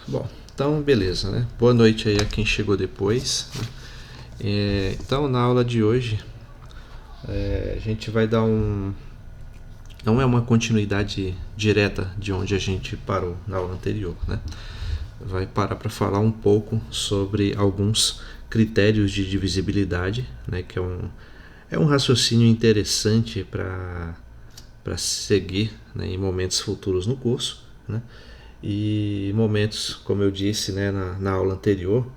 Bom, então beleza, né? Boa noite aí a quem chegou depois. Então na aula de hoje a gente vai dar um. Não é uma continuidade direta de onde a gente parou na aula anterior, né? Vai parar para falar um pouco sobre alguns critérios de divisibilidade, né? Que é um raciocínio interessante para seguir, né, em momentos futuros no curso, né? E momentos, como eu disse, né, na aula anterior,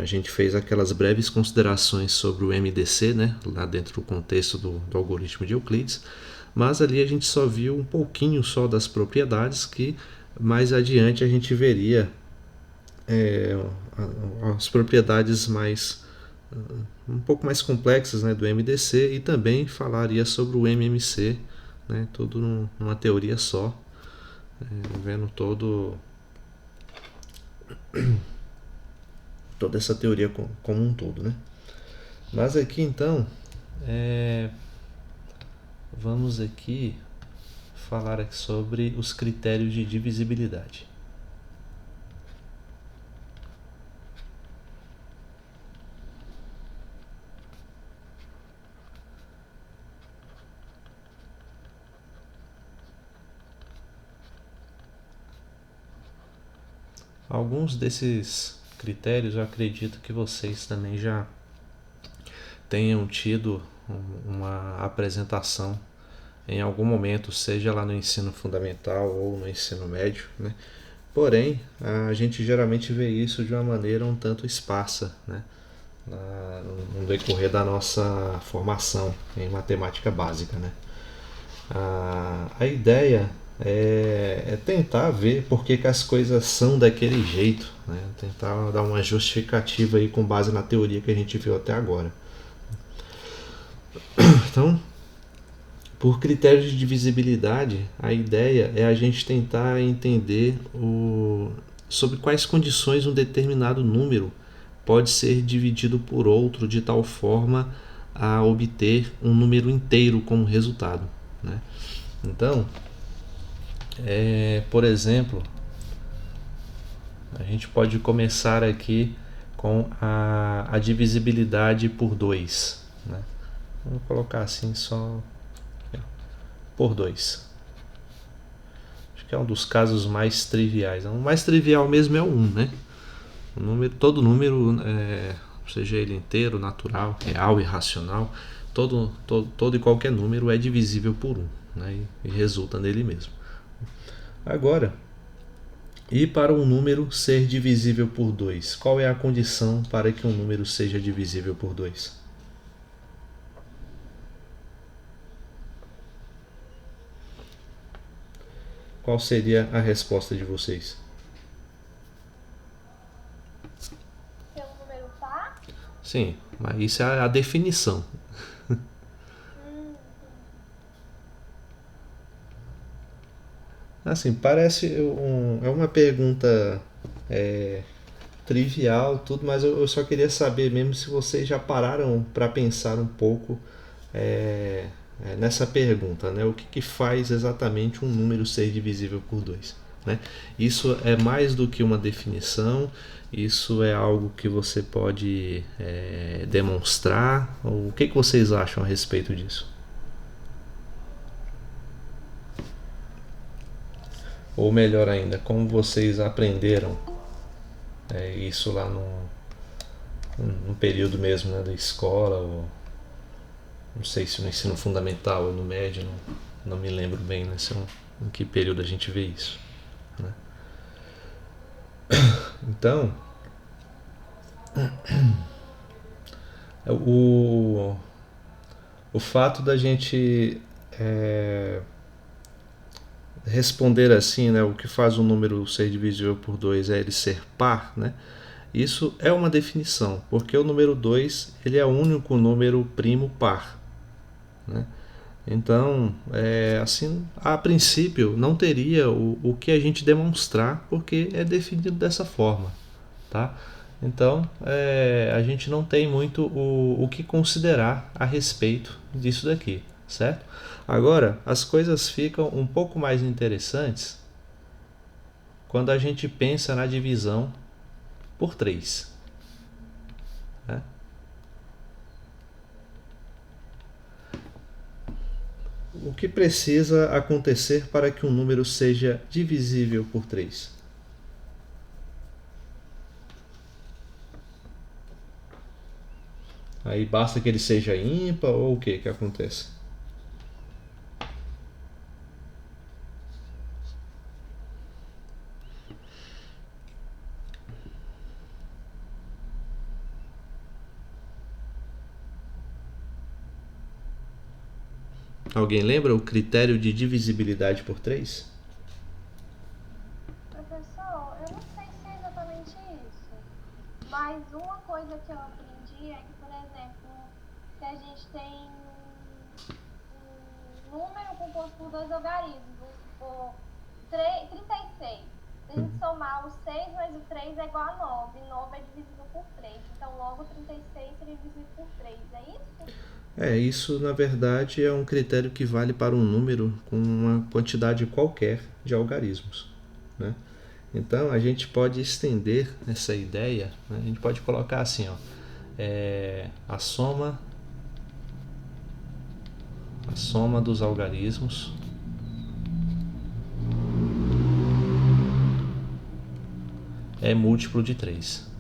a gente fez aquelas breves considerações sobre o MDC, né, lá dentro do contexto do algoritmo de Euclides, mas ali a gente só viu um pouquinho só das propriedades que mais adiante a gente veria as propriedades mais um pouco mais complexas, né, do MDC, e também falaria sobre o MMC, né, tudo numa teoria só, vendo toda essa teoria como um todo, né? Mas aqui então vamos aqui falar aqui sobre os critérios de divisibilidade. Alguns desses critérios eu acredito que vocês também já tenham tido uma apresentação em algum momento, seja lá no ensino fundamental ou no ensino médio, né? Porém, a gente geralmente vê isso de uma maneira um tanto esparsa, né, no decorrer da nossa formação em matemática básica, né? A ideia é tentar ver por que as coisas são daquele jeito, né? Tentar dar uma justificativa aí com base na teoria que a gente viu até agora. Então, por critérios de divisibilidade, a ideia é a gente tentar entender sobre quais condições um determinado número pode ser dividido por outro de tal forma a obter um número inteiro como resultado, né? Então, por exemplo, a gente pode começar aqui com a divisibilidade por 2, né? Vamos colocar assim só por 2. Acho que é um dos casos mais triviais. O mais trivial mesmo é o 1, né? Todo número, seja ele inteiro, natural, real, irracional, todo e qualquer número é divisível por 1, né? E resulta nele mesmo. Agora, e para um número ser divisível por 2, qual é a condição para que um número seja divisível por 2? Qual seria a resposta de vocês? Ser um número par? Sim, mas isso é a definição. Assim, parece é uma pergunta trivial, tudo, mas eu só queria saber mesmo se vocês já pararam para pensar um pouco nessa pergunta, né? O que faz exatamente um número ser divisível por 2? Né? Isso é mais do que uma definição, isso é algo que você pode demonstrar. O que vocês acham a respeito disso? Ou melhor ainda, como vocês aprenderam isso lá no período mesmo, né, da escola, ou não sei se no ensino fundamental ou no médio, não me lembro bem, né, em que período a gente vê isso, né? Então, o, o fato da gente responder assim, né, o que faz um número ser divisível por 2 é ele ser par, né? Isso é uma definição, porque o número 2 ele é o único número primo par, né? Então, assim, a princípio não teria o que a gente demonstrar, porque é definido dessa forma, tá? Então, a gente não tem muito o que considerar a respeito disso daqui, certo? Agora, as coisas ficam um pouco mais interessantes quando a gente pensa na divisão por 3. Né? O que precisa acontecer para que um número seja divisível por 3? Aí basta que ele seja ímpar ou o que acontece? Alguém lembra o critério de divisibilidade por 3? Professor, eu não sei se é exatamente isso, mas uma coisa que eu aprendi é que, por exemplo, se a gente tem um número composto por 2 algarismos, vamos supor 36. Se a gente somar o 6 mais o 3 é igual a 9, e 9 é divisível por 3, então logo 36 seria divisível por 3, é isso? Isso na verdade é um critério que vale para um número com uma quantidade qualquer de algarismos. Né? Então a gente pode estender essa ideia, né? A gente pode colocar assim, ó, a soma dos algarismos é múltiplo de 3.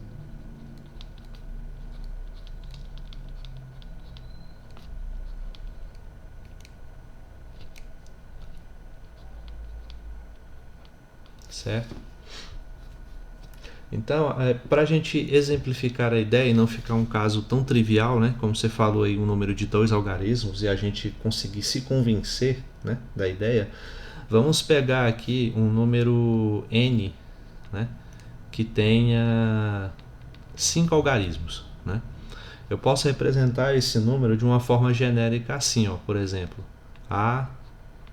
Certo? Então, para a gente exemplificar a ideia e não ficar um caso tão trivial, né, como você falou aí, um número de 2 algarismos, e a gente conseguir se convencer, né, da ideia, vamos pegar aqui um número n, né, que tenha 5 algarismos. Né? Eu posso representar esse número de uma forma genérica assim, ó, por exemplo, A,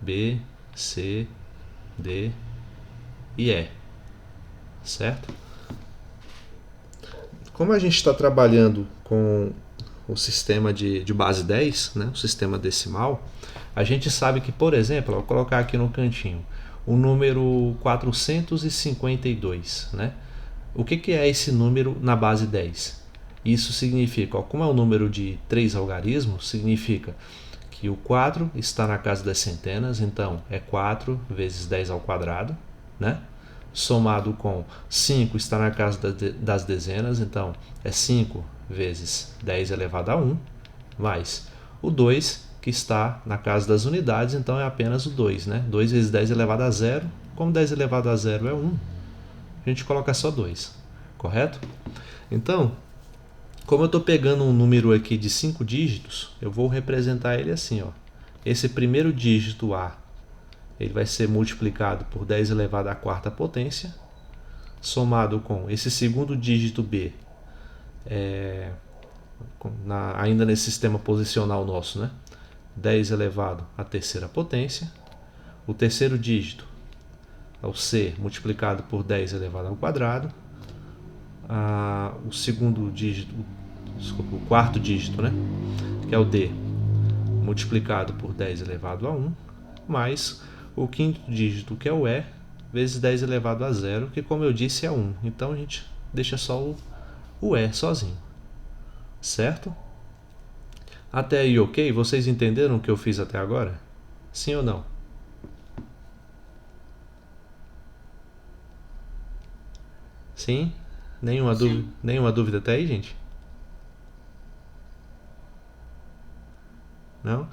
B, C, D e E. Certo? Como a gente está trabalhando com o sistema de base 10, né, o sistema decimal, a gente sabe que, por exemplo, vou colocar aqui no cantinho, o número 452. Né? O que é esse número na base 10? Isso significa, ó, como é um número de 3 algarismos, significa que o 4 está na casa das centenas, então é 4 vezes 10 ao quadrado, né? Somado com 5 está na casa das dezenas, então é 5 vezes 10 elevado a 1, mais o 2, que está na casa das unidades, então é apenas o 2, né? 2 vezes 10 elevado a 0, como 10 elevado a 0 é 1, a gente coloca só 2, correto? Então, como eu estou pegando um número aqui de 5 dígitos, eu vou representar ele assim, ó. Esse primeiro dígito A, ele vai ser multiplicado por 10 elevado à quarta potência, somado com esse segundo dígito B, ainda nesse sistema posicional nosso, né? 10 elevado à terceira potência. O terceiro dígito, o C, multiplicado por 10 elevado ao quadrado. O segundo dígito, o quarto dígito, né? Que é o D, multiplicado por 10 elevado a 1, mais o quinto dígito, que é o E, vezes 10 elevado a 0, que, como eu disse, é 1. Então a gente deixa só o E sozinho. Certo? Até aí, ok? Vocês entenderam o que eu fiz até agora? Sim ou não? Sim? Nenhuma dúvida até aí, gente? Não?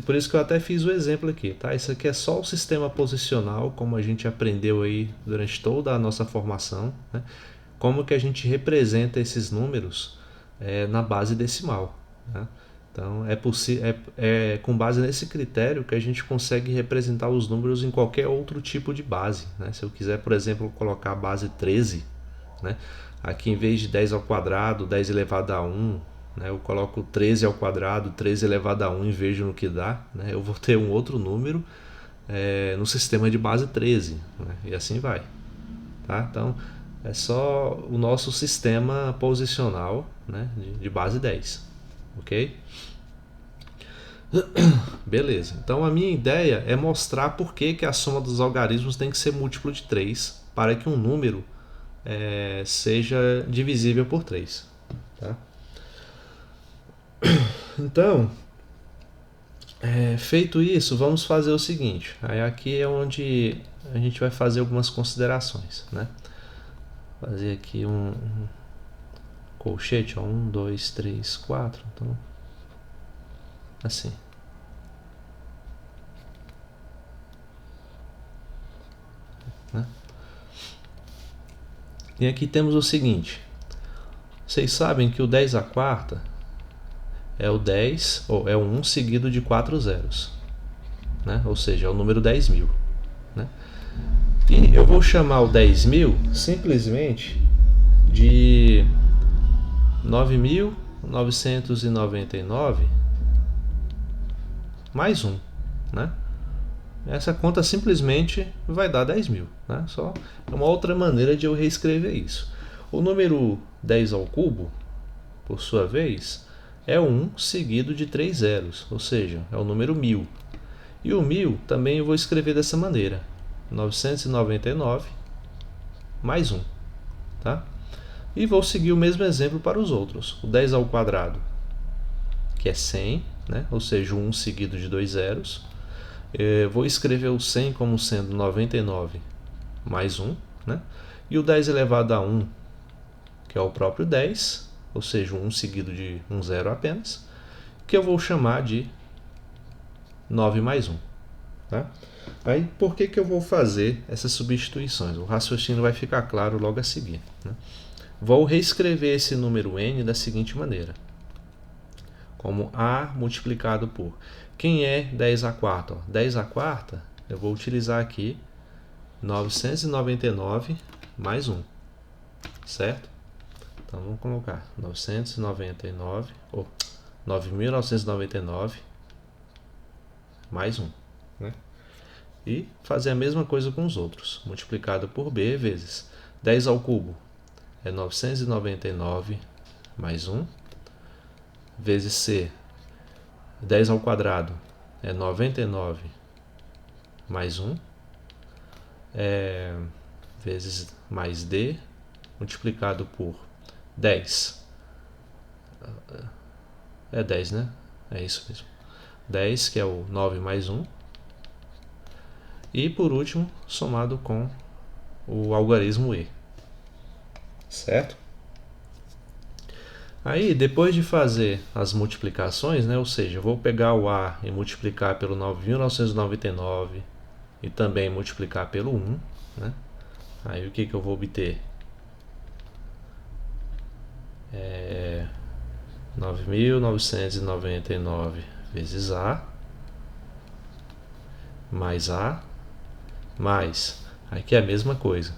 Por isso que eu até fiz o exemplo aqui, tá? Isso aqui é só o sistema posicional, como a gente aprendeu aí durante toda a nossa formação, né? Como que a gente representa esses números na base decimal, né? Então é com base nesse critério que a gente consegue representar os números em qualquer outro tipo de base, né? Se eu quiser, por exemplo, colocar a base 13, né? Aqui, em vez de 10 ao quadrado, 10 elevado a 1, né? Eu coloco 13 ao quadrado, 13 elevado a 1 e vejo no que dá, né? Eu vou ter um outro número no sistema de base 13, né? E assim vai, tá? Então é só o nosso sistema posicional, né? de base 10, ok? Beleza, então a minha ideia é mostrar por que a soma dos algarismos tem que ser múltiplo de 3 para que um número seja divisível por 3. Tá? Então, feito isso, vamos fazer o seguinte. Aí aqui é onde a gente vai fazer algumas considerações. Né? Fazer aqui um colchete, ó, 1, 2, 3, 4. Então, assim. Né? E aqui temos o seguinte. Vocês sabem que o 10 à quarta é o 10, ou é o 1 seguido de 4 zeros. Né? Ou seja, é o número 10.000. Né? E eu vou chamar o 10.000 simplesmente de 9.999 mais 1. Né? Essa conta simplesmente vai dar 10.000. Né? Só é uma outra maneira de eu reescrever isso. O número 10 ao cubo, por sua vez, é 1 seguido de 3 zeros, ou seja, é o número 1000. E o 1000 também eu vou escrever dessa maneira, 999 mais 1. Tá? E vou seguir o mesmo exemplo para os outros. O 10 ao quadrado, que é 100, né? Ou seja, 1 seguido de 2 zeros. Eu vou escrever o 100 como sendo 99 mais 1. Né? E o 10 elevado a 1, que é o próprio 10, ou seja, 1 seguido de um zero apenas, que eu vou chamar de 9 mais 1. Tá? Aí, por que eu vou fazer essas substituições? O raciocínio vai ficar claro logo a seguir. Né? Vou reescrever esse número n da seguinte maneira. Como A multiplicado por... Quem é 10 à quarta? 10 à quarta, eu vou utilizar aqui 999 mais 1. Certo? Então, vamos colocar 999, ou 9.999 mais 1. Né? E fazer a mesma coisa com os outros. Multiplicado por B vezes 10 ao cubo é 999 mais 1. Vezes C, 10 ao quadrado é 99 mais 1. Vezes mais D, multiplicado por 10. É 10, né? É isso mesmo. 10, que é o 9 mais 1. E, por último, somado com o algarismo E. Certo? Aí, depois de fazer as multiplicações, né, ou seja, eu vou pegar o A e multiplicar pelo 9.999 e também multiplicar pelo 1. Né? Aí, o que eu vou obter? 9.999 vezes A, mais, aqui é a mesma coisa.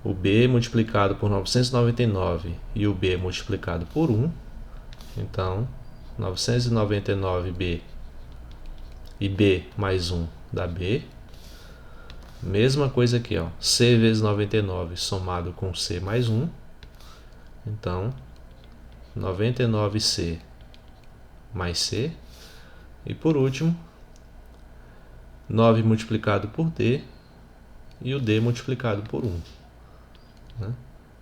O B multiplicado por 999 e o B multiplicado por 1. Então, 999B e B mais 1 dá B. Mesma coisa aqui, ó. C vezes 99 somado com C mais 1. Então, 99C mais C. E por último, 9 multiplicado por D e o D multiplicado por 1. Né?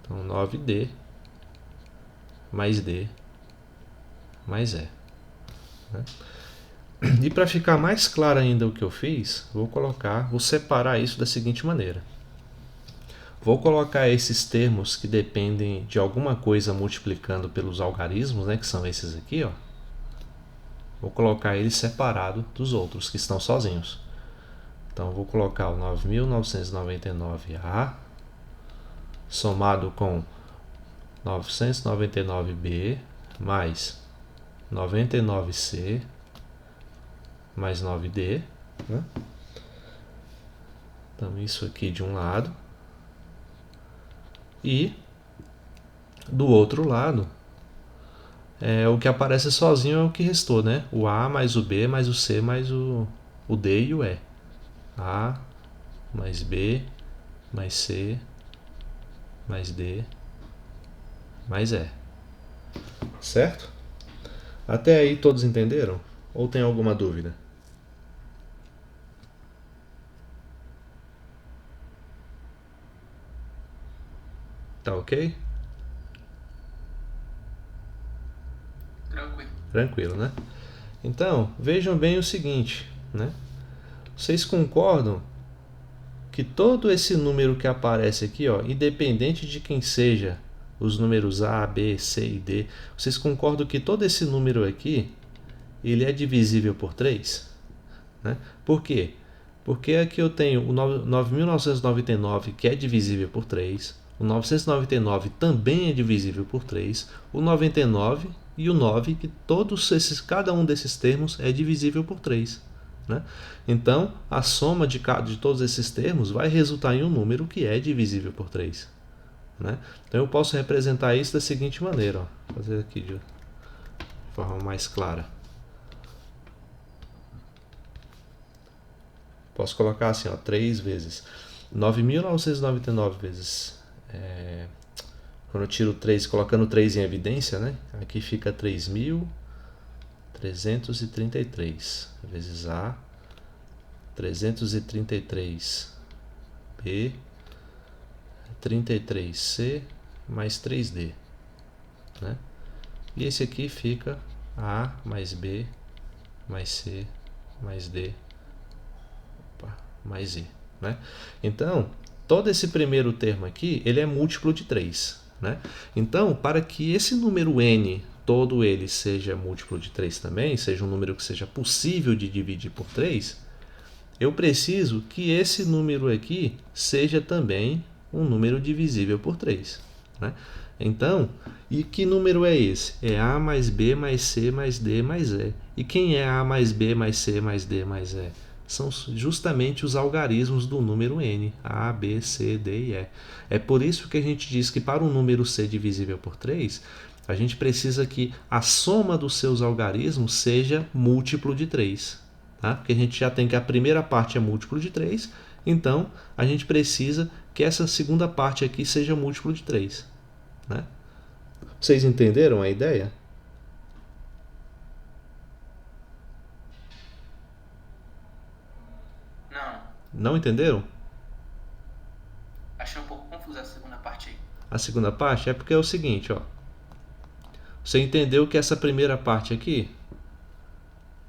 Então, 9D mais D mais E. Né? E para ficar mais claro ainda o que eu fiz, vou separar isso da seguinte maneira. Vou colocar esses termos que dependem de alguma coisa multiplicando pelos algarismos, né, que são esses aqui, ó. Vou colocar eles separados dos outros que estão sozinhos. Então, vou colocar o 9.999A somado com 999B mais 99C mais 9D. Né? Então, isso aqui de um lado. E do outro lado, o que aparece sozinho é o que restou, né? O A mais o B mais o C mais o D e o E. A mais B mais C mais D mais E. Certo? Até aí todos entenderam? Ou tem alguma dúvida? Tá ok? Tranquilo. Tranquilo, né? Então, vejam bem o seguinte, né? Vocês concordam que todo esse número que aparece aqui, ó, independente de quem seja, os números A, B, C e D, vocês concordam que todo esse número aqui, ele é divisível por 3? Né? Por quê? Porque aqui eu tenho o 9.999 que é divisível por 3, o 999 também é divisível por 3, o 99 e o 9, que cada um desses termos é divisível por 3. Né? Então, a soma de todos esses termos vai resultar em um número que é divisível por 3. Né? Então, eu posso representar isso da seguinte maneira. Ó. Vou fazer aqui de forma mais clara. Posso colocar assim, ó, 3 vezes 9.999 vezes... quando eu tiro 3, colocando 3 em evidência, né? Aqui fica 3.333 vezes A, 333 B, 33C mais 3D, né? E esse aqui fica A mais B mais C mais D mais E, né? Então, todo esse primeiro termo aqui, ele é múltiplo de 3, né? Então, para que esse número n, todo ele seja múltiplo de 3 também, seja um número que seja possível de dividir por 3, eu preciso que esse número aqui seja também um número divisível por 3, né? Então, e que número é esse? É A mais B mais C mais D mais E. E quem é A mais B mais C mais D mais E? São justamente os algarismos do número n, A, B, C, D e E. É por isso que a gente diz que para um número ser divisível por 3, a gente precisa que a soma dos seus algarismos seja múltiplo de 3. Tá? Porque a gente já tem que a primeira parte é múltiplo de 3, então a gente precisa que essa segunda parte aqui seja múltiplo de 3. Né? Vocês entenderam a ideia? Não, Não entenderam? achei um pouco confusa a segunda parte aí. A segunda parte é porque é o seguinte, ó. Você entendeu que essa primeira parte aqui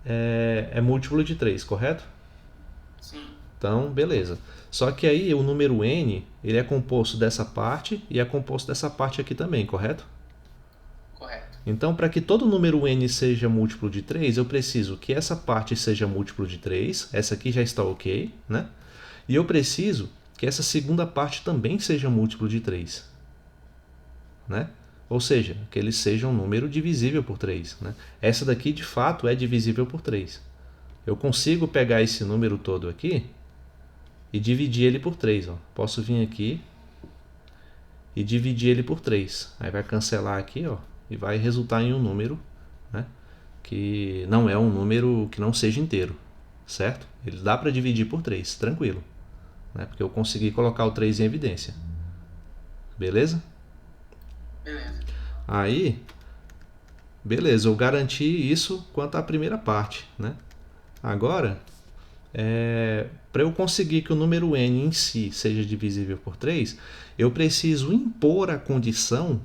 é múltiplo de 3, correto? Sim, Então, beleza. Só que aí o número n, ele é composto dessa parte e é composto dessa parte aqui também, correto? correto. Então, para que todo número n seja múltiplo de 3, eu preciso que essa parte seja múltiplo de 3, essa aqui já está ok, né? E eu preciso que essa segunda parte também seja múltiplo de 3, né? Ou seja, que ele seja um número divisível por 3, né? Essa daqui, de fato, é divisível por 3. Eu consigo pegar esse número todo aqui e dividir ele por 3. Ó. Posso vir aqui e dividir ele por 3. Aí vai cancelar aqui, ó, e vai resultar em um número, né, que não é um número que não seja inteiro, certo? Ele dá para dividir por 3, tranquilo, né, porque eu consegui colocar o 3 em evidência. Beleza? Beleza. Aí, beleza, eu garanti isso quanto à primeira parte, né? Agora, para eu conseguir que o número n em si seja divisível por 3, eu preciso impor a condição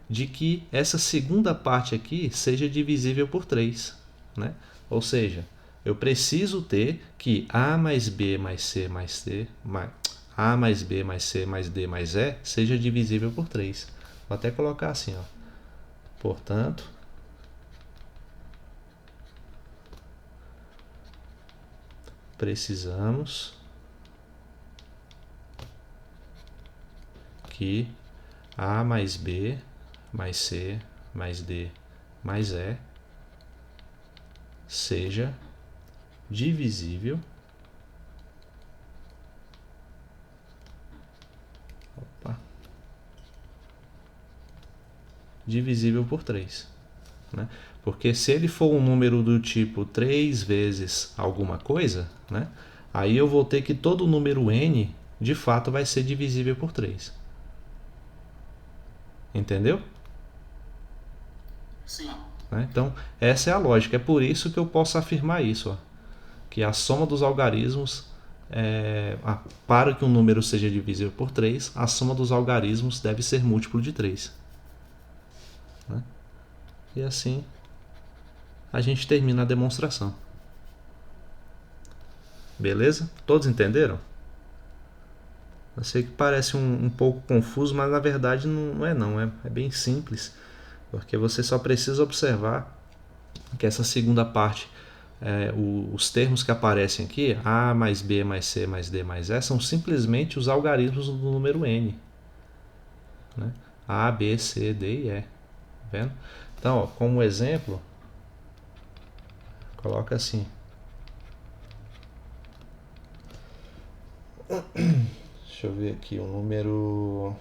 de que essa segunda parte aqui seja divisível por 3. Né? Ou seja, eu preciso ter que A mais B mais C mais D mais A mais B mais C mais D mais E seja divisível por 3. Vou até colocar assim, ó. Portanto, precisamos que A mais B mais C mais D mais E seja divisível divisível por 3. Né? Porque se ele for um número do tipo 3 vezes alguma coisa, né? Aí eu vou ter que todo número n de fato vai ser divisível por 3. Entendeu? Sim. né? Então, essa é a lógica. É por isso que eu posso afirmar isso, ó, que a soma dos algarismos, para que um número seja divisível por 3, a soma dos algarismos deve ser múltiplo de 3. Né? E assim a gente termina a demonstração. Beleza? Todos entenderam? Eu sei que parece um pouco confuso, mas na verdade não é não. É bem simples, porque você só precisa observar que essa segunda parte, os termos que aparecem aqui, A mais B mais C mais D mais E, são simplesmente os algarismos do número N. Né? A, B, C, D e E. Tá vendo? Então, ó, como exemplo, coloca assim. Deixa eu ver aqui o número.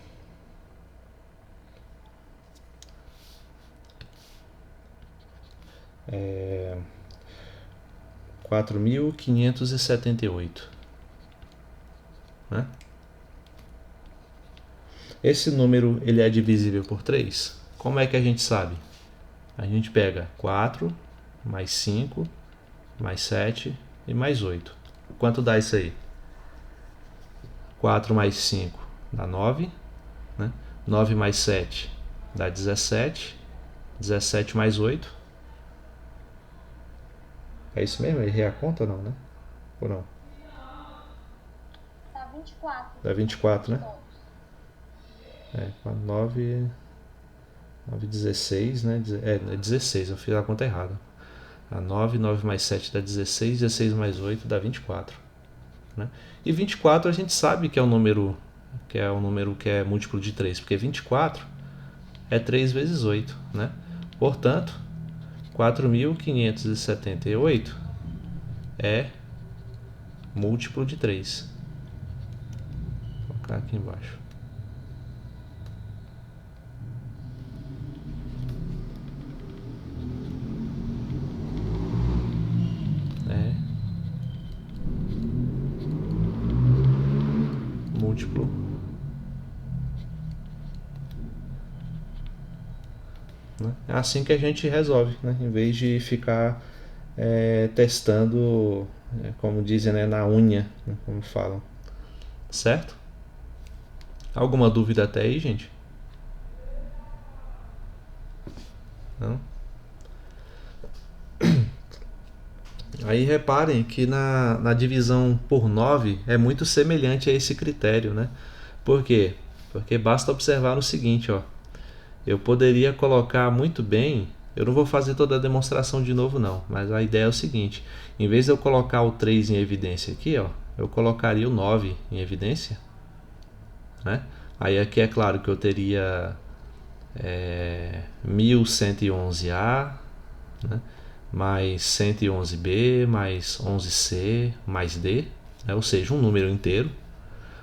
É 4.578. Né? Esse número ele é divisível por 3? Como é que a gente sabe? A gente pega 4 mais 5 mais 7 e mais 8. Quanto dá isso aí? 4 mais 5 dá 9. Né? 9 mais 7 dá 17. 17 mais 8. É isso mesmo? Errei a conta ou não, né? Ou não? Dá 24. Dá 24, né? 9, 16, né? 16, eu fiz a conta errada. A 9 mais 7 dá 16, 16 mais 8 dá 24. Né? E 24 a gente sabe que é um número que é múltiplo de 3, porque 24 é 3 vezes 8. Né? Portanto, 4.578 é múltiplo de 3. Vou colocar aqui embaixo. Múltiplo né? É assim que a gente resolve, né? Em vez de ficar testando, como dizem, né, na unha, né, como falam. Certo? Alguma dúvida até aí, gente? Não? Aí reparem que na divisão por 9 é muito semelhante a esse critério, né? Por quê? Porque basta observar o seguinte, ó. Eu poderia colocar muito bem, eu não vou fazer toda a demonstração de novo não, mas a ideia é o seguinte, em vez de eu colocar o 3 em evidência aqui, ó, eu colocaria o 9 em evidência, né? Aí aqui é claro que eu teria 1111A, né? Mais 111B, mais 11C, mais D, né? Ou seja, um número inteiro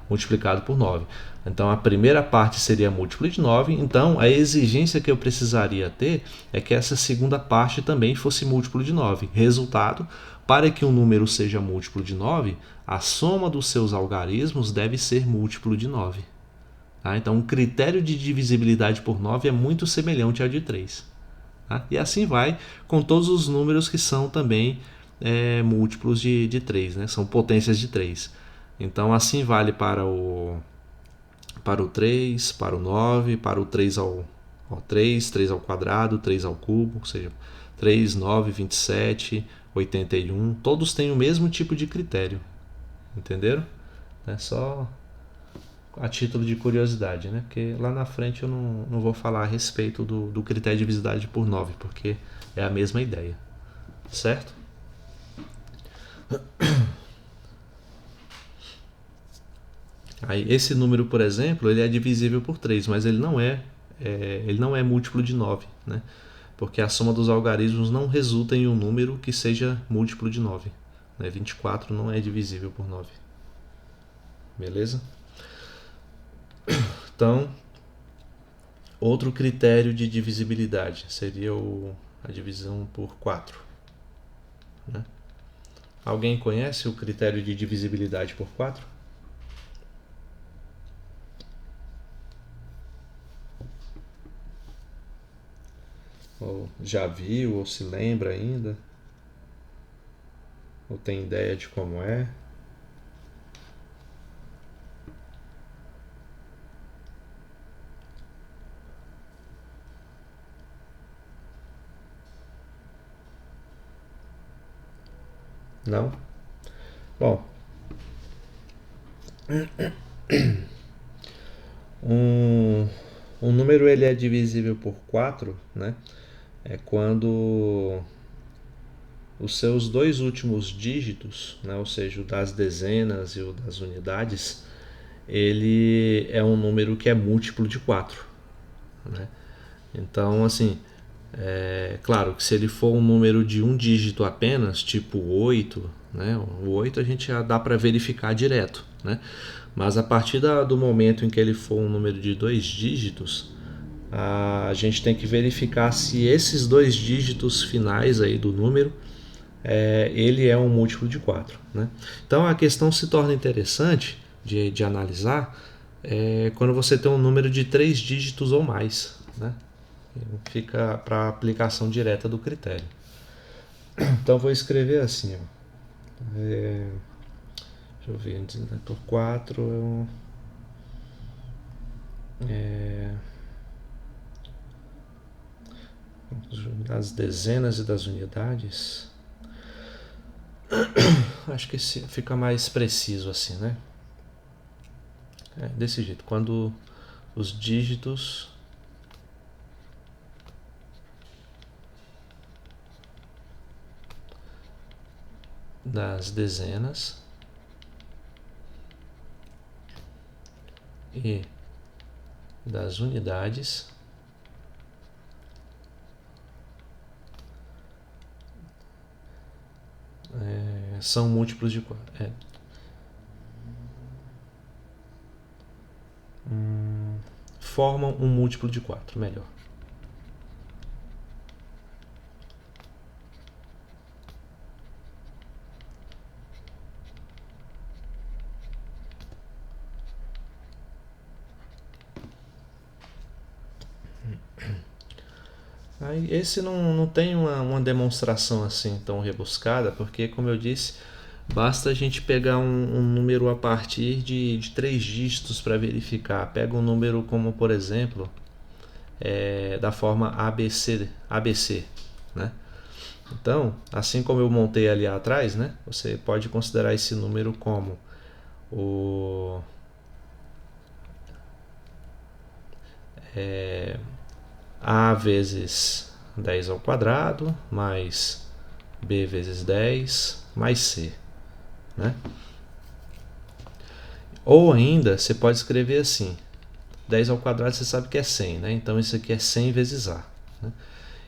multiplicado por 9. Então a primeira parte seria múltiplo de 9, então a exigência que eu precisaria ter é que essa segunda parte também fosse múltiplo de 9. Resultado, para que um número seja múltiplo de 9, a soma dos seus algarismos deve ser múltiplo de 9. Tá? Então o critério de divisibilidade por 9 é muito semelhante ao de 3. Tá? E assim vai com todos os números que são também múltiplos de 3, né? São potências de 3. Então assim vale para o 3, para o 9, para o 3 ao 3, 3 ao quadrado, 3 ao cubo, ou seja, 3, 9, 27, 81, todos têm o mesmo tipo de critério. Entenderam? É só a título de curiosidade, né? Porque lá na frente eu não vou falar a respeito do critério de divisibilidade por 9, porque é a mesma ideia. Certo? Aí, esse número, por exemplo, ele é divisível por 3, mas ele não é múltiplo de 9, né? Porque a soma dos algarismos não resulta em um número que seja múltiplo de 9. Né? 24 não é divisível por 9. Beleza? Então, outro critério de divisibilidade seria a divisão por 4. Né? Alguém conhece o critério de divisibilidade por 4? Ou já viu, ou se lembra ainda? Ou tem ideia de como é? Não? Bom, um, um número ele é divisível por 4, né? É quando os seus dois últimos dígitos, né, ou seja, o das dezenas e o das unidades, ele é um número que é múltiplo de 4, né? Então, assim, claro que se ele for um número de um dígito apenas, tipo 8, né, o 8 a gente já dá para verificar direto, né? Mas a partir do momento em que ele for um número de dois dígitos, a gente tem que verificar se esses dois dígitos finais aí do número ele é um múltiplo de 4, né? Então a questão se torna interessante de analisar quando você tem um número de 3 dígitos ou mais, né? Fica para aplicação direta do critério. Então vou escrever assim, ó. Deixa eu ver, por 4 das dezenas e das unidades. Acho que fica mais preciso assim, né? Desse jeito, quando os dígitos das dezenas e das unidades são múltiplos de 4. Formam um múltiplo de 4, melhor. Aí, esse não tem uma demonstração assim tão rebuscada, porque, como eu disse, basta a gente pegar um número a partir de 3 dígitos para verificar. Pega um número como, por exemplo, da forma ABC, né? Então, assim como eu montei ali atrás, né, você pode considerar esse número como o A vezes 10 ao quadrado mais B vezes 10 mais C, né? Ou ainda, você pode escrever assim, 10 ao quadrado você sabe que é 100, né? Então isso aqui é 100 vezes A, né?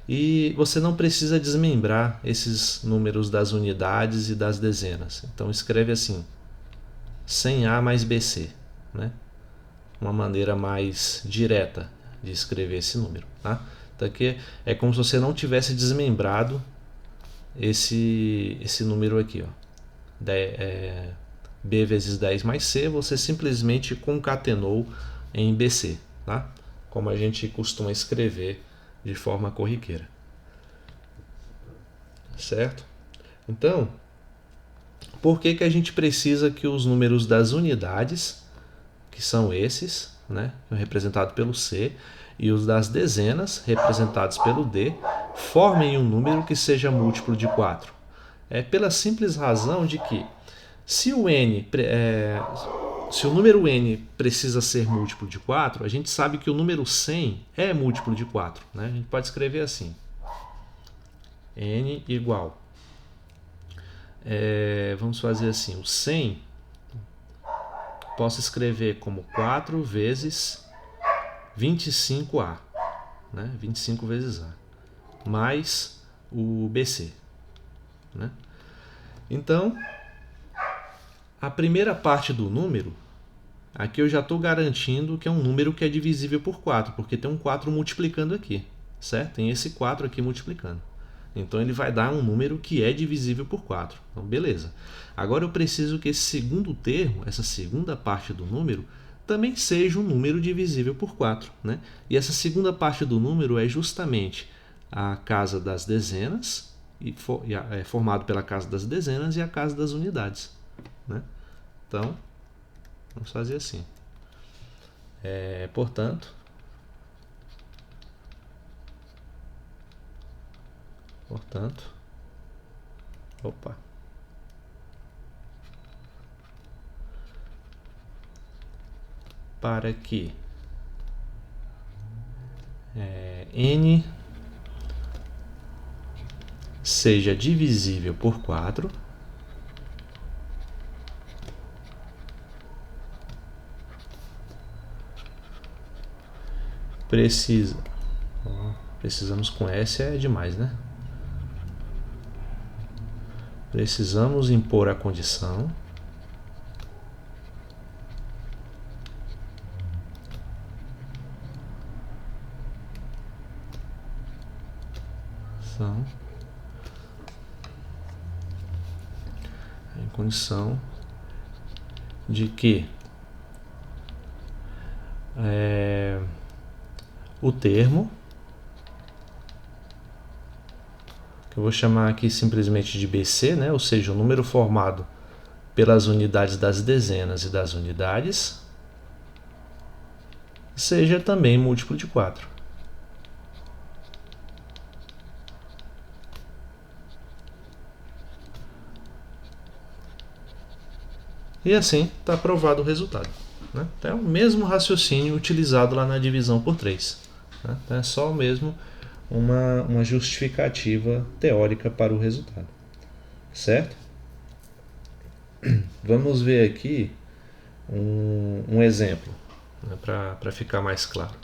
E você não precisa desmembrar esses números das unidades e das dezenas. Então escreve assim, 100A mais BC, né? Uma maneira mais direta de escrever esse número, tá? Então aqui é como se você não tivesse desmembrado esse número aqui, ó. B vezes 10 mais C, você simplesmente concatenou em BC, tá? Como a gente costuma escrever de forma corriqueira, certo? Então, por que a gente precisa que os números das unidades, que são esses, né, representado pelo C, e os das dezenas, representados pelo D, formem um número que seja múltiplo de 4? É pela simples razão de que se o número n precisa ser múltiplo de 4, a gente sabe que o número 100 é múltiplo de 4, né? A gente pode escrever assim, n igual, vamos fazer assim, o 100 posso escrever como 4 vezes 25A, né? 25 vezes A, mais o BC, né? Então, a primeira parte do número, aqui eu já estou garantindo que é um número que é divisível por 4, porque tem um 4 multiplicando aqui, certo? Tem esse 4 aqui multiplicando. Então ele vai dar um número que é divisível por 4. Então, beleza. Agora eu preciso que esse segundo termo, essa segunda parte do número, também seja um número divisível por 4, né? E essa segunda parte do número é justamente a casa das dezenas, é formado pela casa das dezenas e a casa das unidades, né? Então, vamos fazer assim. Portanto, opa, para que n seja divisível por 4, precisamos com S é demais, né? Precisamos impor a condição de que o termo, que eu vou chamar aqui simplesmente de BC, né? Ou seja, o número formado pelas unidades das dezenas e das unidades, seja também múltiplo de 4. E assim está aprovado o resultado, né? Então é o mesmo raciocínio utilizado lá na divisão por 3. Né? Então é só mesmo uma justificativa teórica para o resultado. Certo? Vamos ver aqui um exemplo, né, para ficar mais claro.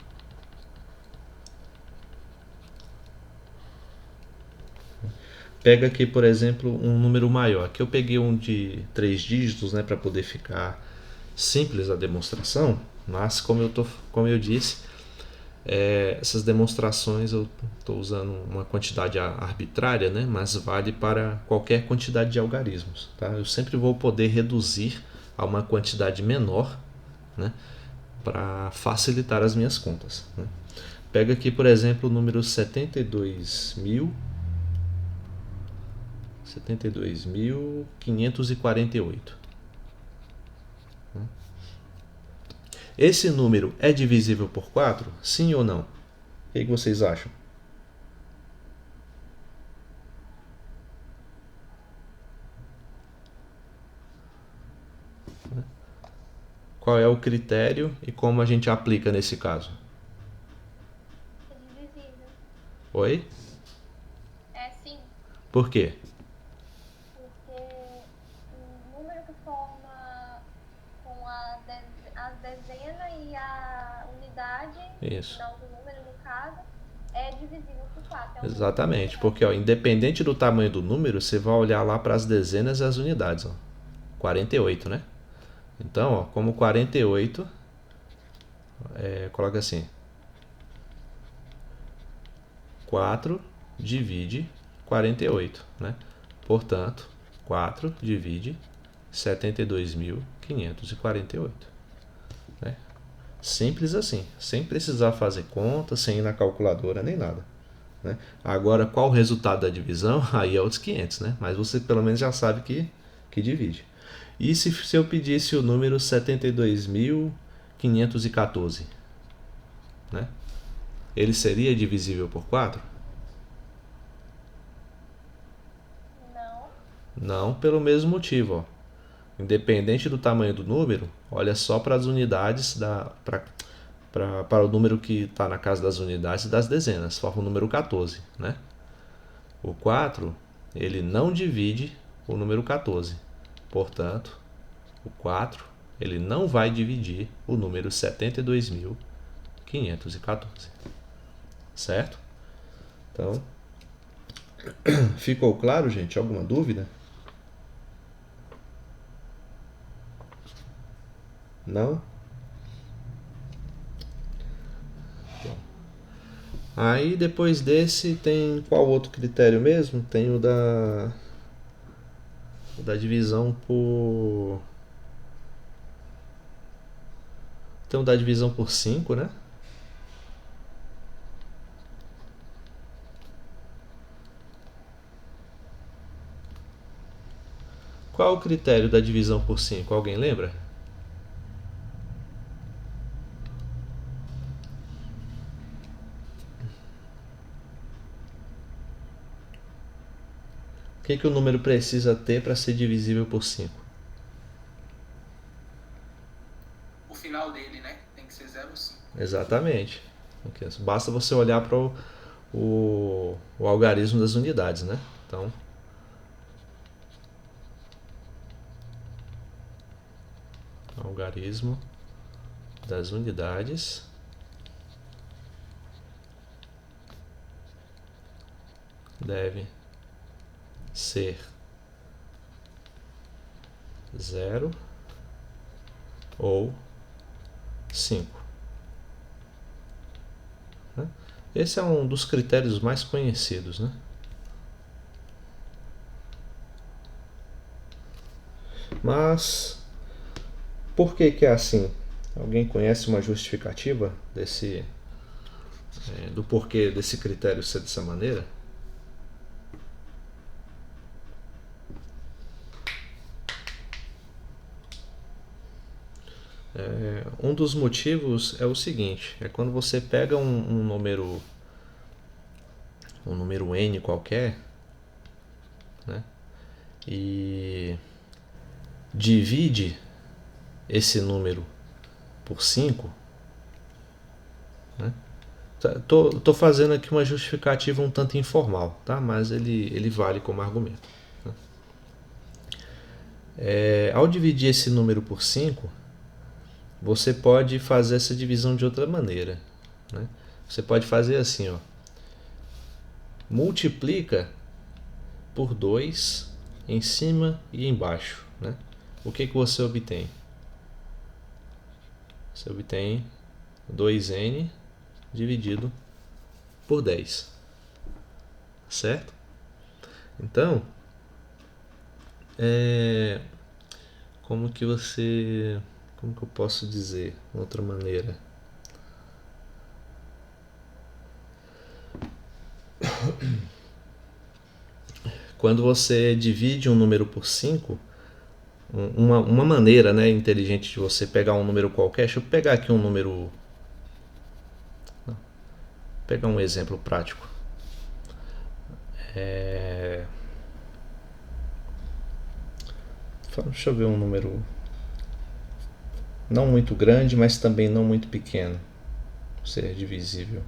Pega aqui, por exemplo, um número maior. Aqui eu peguei um de 3 dígitos, né, para poder ficar simples a demonstração, mas como eu disse, essas demonstrações eu estou usando uma quantidade arbitrária, né, mas vale para qualquer quantidade de algarismos. Tá? Eu sempre vou poder reduzir a uma quantidade menor, né, para facilitar as minhas contas. Né? Pega aqui, por exemplo, o número 72.548. Esse número é divisível por 4? Sim ou não? O que vocês acham? Qual é o critério e como a gente aplica nesse caso? É divisível. Oi? É sim. Por quê? Porque o número que forma com a dezena e a unidade, Isso. final do número no caso, é divisível por 4. Exatamente, porque independente do tamanho do número, você vai olhar lá para as dezenas e as unidades. 48, né? Então, como 48, coloca assim: 4 divide 48, né? Portanto, 4 divide 72.548. Né? Simples assim, sem precisar fazer conta, sem ir na calculadora nem nada. Né? Agora, qual o resultado da divisão? Aí é outros 500, né? Mas você pelo menos já sabe que divide. E se eu pedisse o número 72.514, né? Ele seria divisível por 4? Não, pelo mesmo motivo. Ó. Independente do tamanho do número, olha só para as unidades, para o número que está na casa das unidades e das dezenas, forma o número 14. Né? O 4, ele não divide o número 14. Portanto, o 4, ele não vai dividir o número 72.514. Certo? Então, ficou claro, gente? Alguma dúvida? Não? Bom. Aí depois desse tem qual outro critério mesmo? Tem o da divisão por... Tem o da divisão por 5, né? Qual o critério da divisão por 5? Alguém lembra? O que o número precisa ter para ser divisível por 5? O final dele, né? Tem que ser 0 ou 5. Exatamente. Basta você olhar para o algarismo das unidades, né? Então, algarismo das unidades deve ser 0 ou 5. Esse é um dos critérios mais conhecidos, né? Mas por que é assim? Alguém conhece uma justificativa do porquê desse critério ser dessa maneira? Um dos motivos é o seguinte: é quando você pega um número n qualquer, né, e divide esse número por 5, né? Tô fazendo aqui uma justificativa um tanto informal, tá? Mas ele vale como argumento, né? Ao dividir esse número por 5, você pode fazer essa divisão de outra maneira, né? Você pode fazer assim, ó: multiplica por 2 em cima e embaixo, né? O que você obtém? Você obtém 2n dividido por 10, certo? Então, como que eu posso dizer de outra maneira? Quando você divide um número por 5, uma maneira, né, inteligente de você pegar um número qualquer, deixa eu pegar aqui um número, pegar um exemplo prático. Deixa eu ver um número não muito grande, mas também não muito pequeno, ser divisível.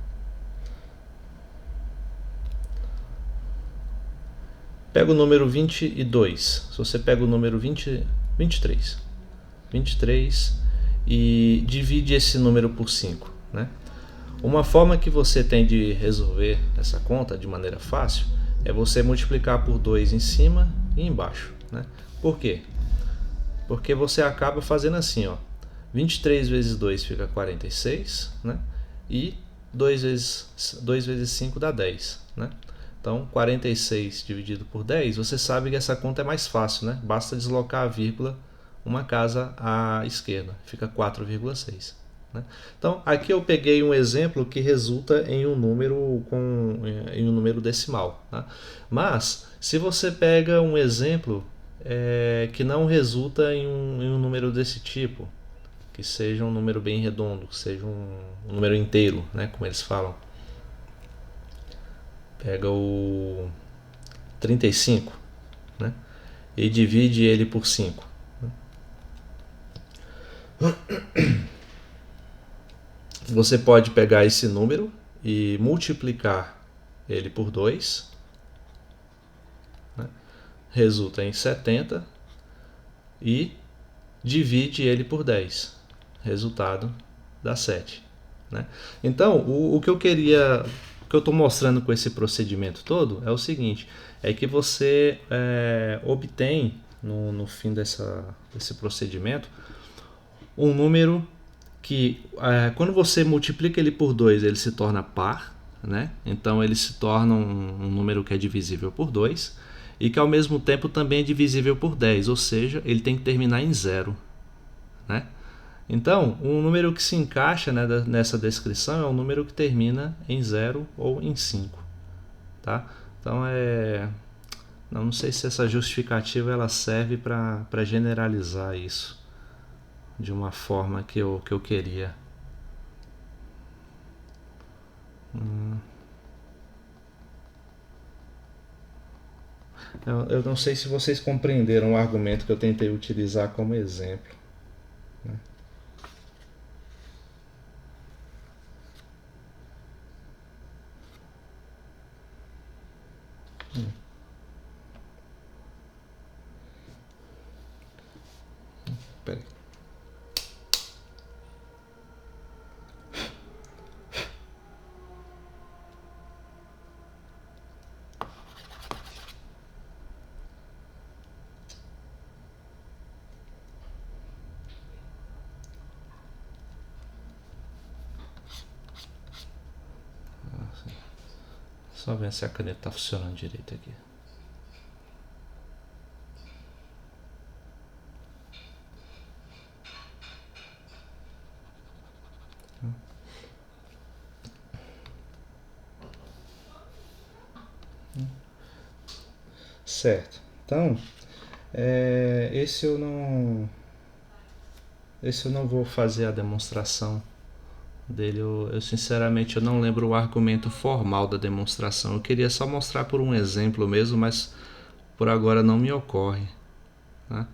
Pega o número 22. Se você pega o número 23 e divide esse número por 5, né? Uma forma que você tem de resolver essa conta de maneira fácil é você multiplicar por 2 em cima e embaixo, né? Por quê? Porque você acaba fazendo assim, ó: 23 vezes 2 fica 46, né? E 2 vezes 5 dá 10, né? Então, 46 dividido por 10, você sabe que essa conta é mais fácil, né? Basta deslocar a vírgula uma casa à esquerda, fica 4,6. Né? Então, aqui eu peguei um exemplo que resulta em um número decimal. Tá? Mas, se você pega um exemplo que não resulta em um número desse tipo, que seja um número bem redondo, que seja um número inteiro, né, como eles falam. Pega o 35, né, e divide ele por 5. Você pode pegar esse número e multiplicar ele por 2, né, resulta em 70, e divide ele por 10, resultado dá 7. Né? Então, o que eu estou mostrando com esse procedimento todo é o seguinte: é que você obtém no fim desse procedimento um número que quando você multiplica ele por 2, ele se torna par, né? Então ele se torna um número que é divisível por 2 e que ao mesmo tempo também é divisível por 10, ou seja, ele tem que terminar em 0, né? Então, um número que se encaixa, né, nessa descrição é um número que termina em 0 ou em 5. Tá? Então, Não sei se essa justificativa ela serve para generalizar isso de uma forma que eu queria. Eu não sei se vocês compreenderam o argumento que eu tentei utilizar como exemplo. Né? Peraí. Só ver se a caneta está funcionando direito aqui. Certo. Então, esse eu não vou fazer a demonstração dele. Eu sinceramente eu não lembro o argumento formal da demonstração. Eu queria só mostrar por um exemplo mesmo, mas por agora não me ocorre. Né?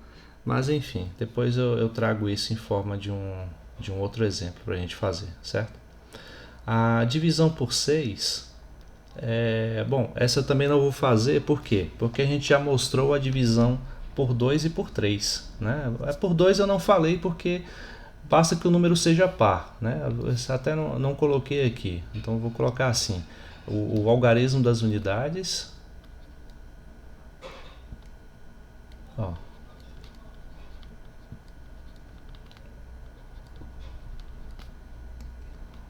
Mas enfim, depois eu trago isso em forma de um outro exemplo para a gente fazer, certo? A divisão por 6, bom, essa eu também não vou fazer, por quê? Porque a gente já mostrou a divisão por 2 e por 3. Né? Por 2 eu não falei porque basta que o número seja par. Né? Eu até não coloquei aqui, então eu vou colocar assim. O algarismo das unidades. Ó.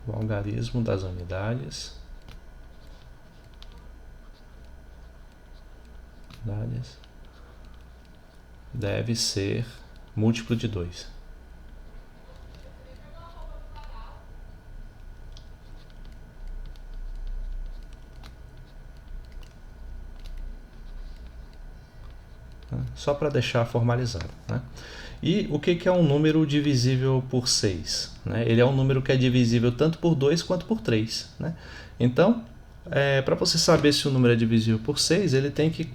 O algarismo das unidades deve ser múltiplo de 2. Só para deixar formalizado. Né? E o que é um número divisível por 6? Né? Ele é um número que é divisível tanto por 2 quanto por 3. Né? Então, para você saber se o número é divisível por 6, ele tem que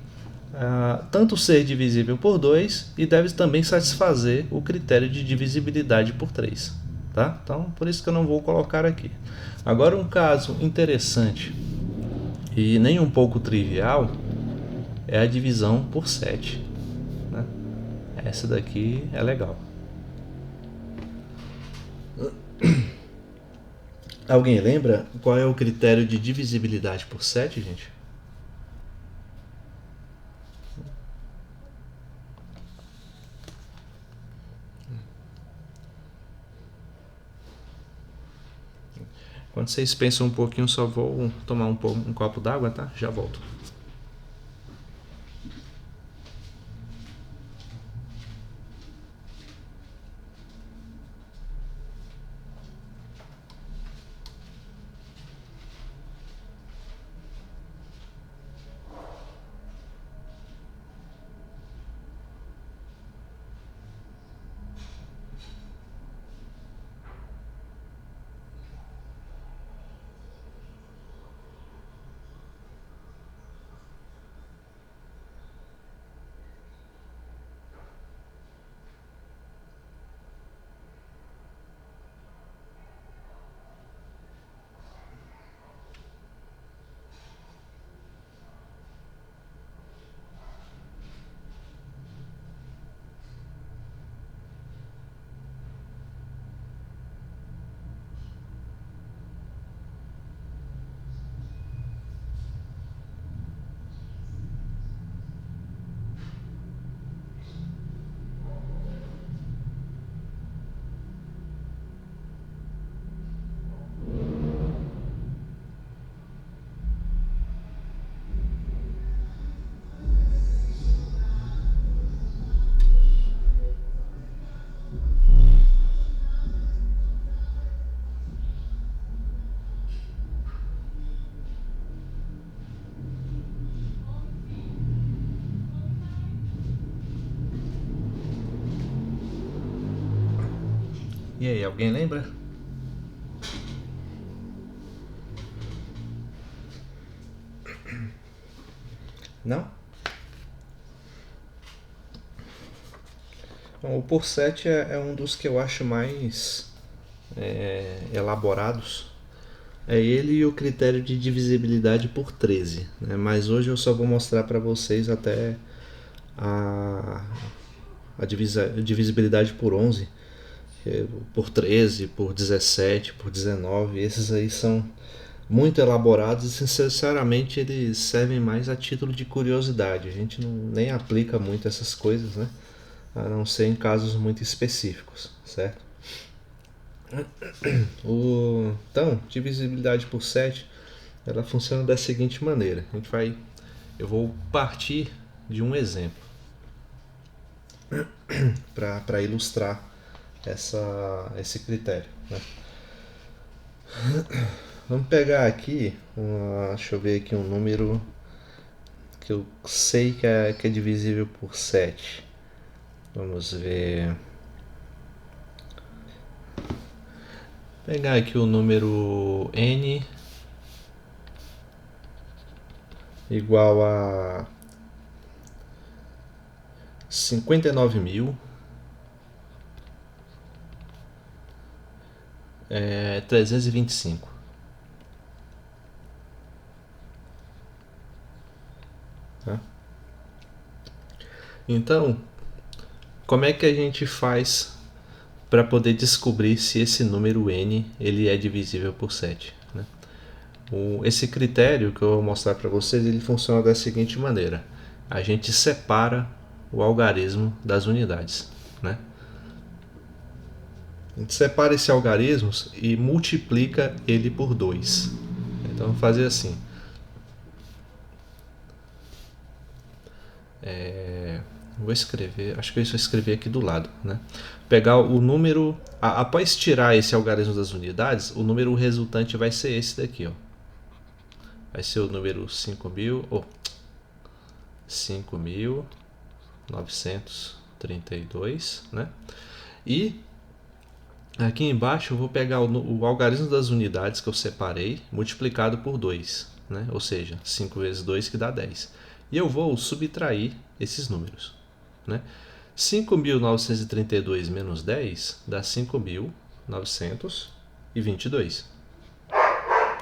tanto ser divisível por 2 e deve também satisfazer o critério de divisibilidade por 3. Tá? Então, por isso que eu não vou colocar aqui. Agora, um caso interessante e nem um pouco trivial é a divisão por 7. Né? Essa daqui é legal. Alguém lembra qual é o critério de divisibilidade por 7, gente? Quando vocês pensam um pouquinho, só vou tomar um copo d'água, tá? Já volto. E aí, alguém lembra? Não? Bom, o por 7 é um dos que eu acho mais elaborados. É ele e o critério de divisibilidade por 13, né? Mas hoje eu só vou mostrar para vocês até a divisibilidade por 11, por 13, por 17, por 19. Esses aí são muito elaborados e sinceramente eles servem mais a título de curiosidade. A gente nem aplica muito essas coisas, né? A não ser em casos muito específicos, certo? Então, divisibilidade por 7, ela funciona da seguinte maneira. Eu vou partir de um exemplo para ilustrar esse critério, né? Vamos pegar aqui, deixa eu ver aqui um número que eu sei que é divisível por 7. Vamos ver. Pegar aqui o número n igual a 59.325. Tá? Então, como é que a gente faz para poder descobrir se esse número n ele é divisível por 7? Né? Esse critério que eu vou mostrar para vocês, ele funciona da seguinte maneira. A gente separa o algarismo das unidades, né? A gente separa esse algarismo e multiplica ele por 2. Então, vou fazer assim. Vou escrever, acho que eu vou escrever aqui do lado, né? Pegar o número, após tirar esse algarismo das unidades, o número resultante vai ser esse daqui, ó. Vai ser o número 5.932, né? E aqui embaixo eu vou pegar o algarismo das unidades que eu separei, multiplicado por 2, né? Ou seja, 5 vezes 2 que dá 10. E eu vou subtrair esses números, né? 5.932 menos 10 dá 5.922.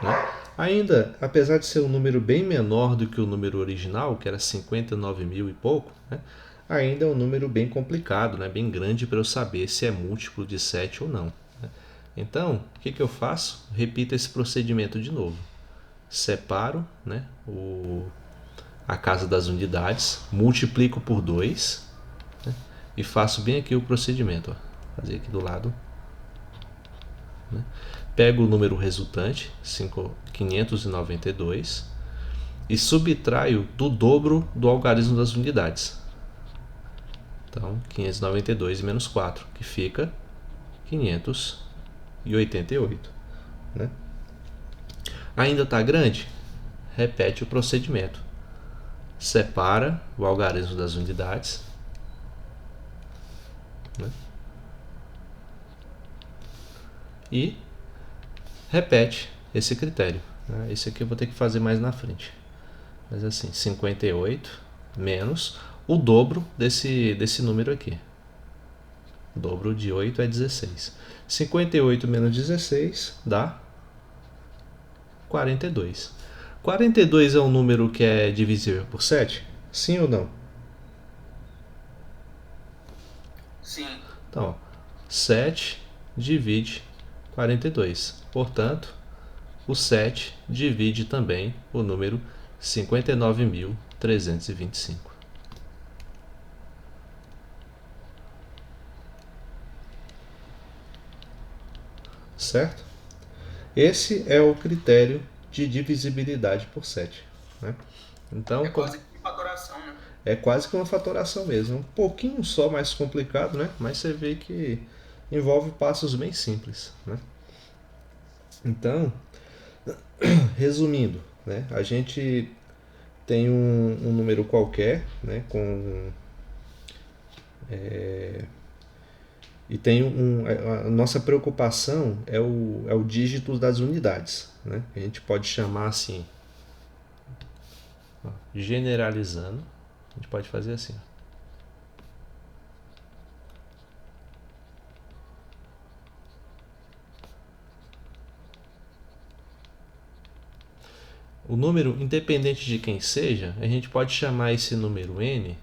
Né? Ainda, apesar de ser um número bem menor do que o número original, que era 59 mil e pouco, né? Ainda é um número bem complicado, né? Bem grande para eu saber se é múltiplo de 7 ou não. Né? Então, o que eu faço? Repito esse procedimento de novo. Separo, né, a casa das unidades, multiplico por 2, né, e faço bem aqui o procedimento. Ó. Fazer aqui do lado. Né? Pego o número resultante, 592, e subtraio do dobro do algarismo das unidades. Então, 592 menos 4, que fica 588. Né? Ainda está grande? Repete o procedimento. Separa o algarismo das unidades. Né? E repete esse critério. Né? Esse aqui eu vou ter que fazer mais na frente. Mas assim, 58 menos o dobro desse número aqui. O dobro de 8 é 16. 58 menos 16 dá 42. 42 é um número que é divisível por 7? Sim ou não? Sim. Então, 7 divide 42. Portanto, o 7 divide também o número 59.325. Certo? Esse é o critério de divisibilidade por 7. Né? Então, É quase que fatoração, né? É quase que uma fatoração mesmo. Um pouquinho só mais complicado, né? Mas você vê que envolve passos bem simples. Né? Então, resumindo, né? A gente tem um número qualquer, né? Com E tem a nossa preocupação é o dígito das unidades, né? A gente pode chamar assim, ó, generalizando, a gente pode fazer assim. O número, independente de quem seja, a gente pode chamar esse número n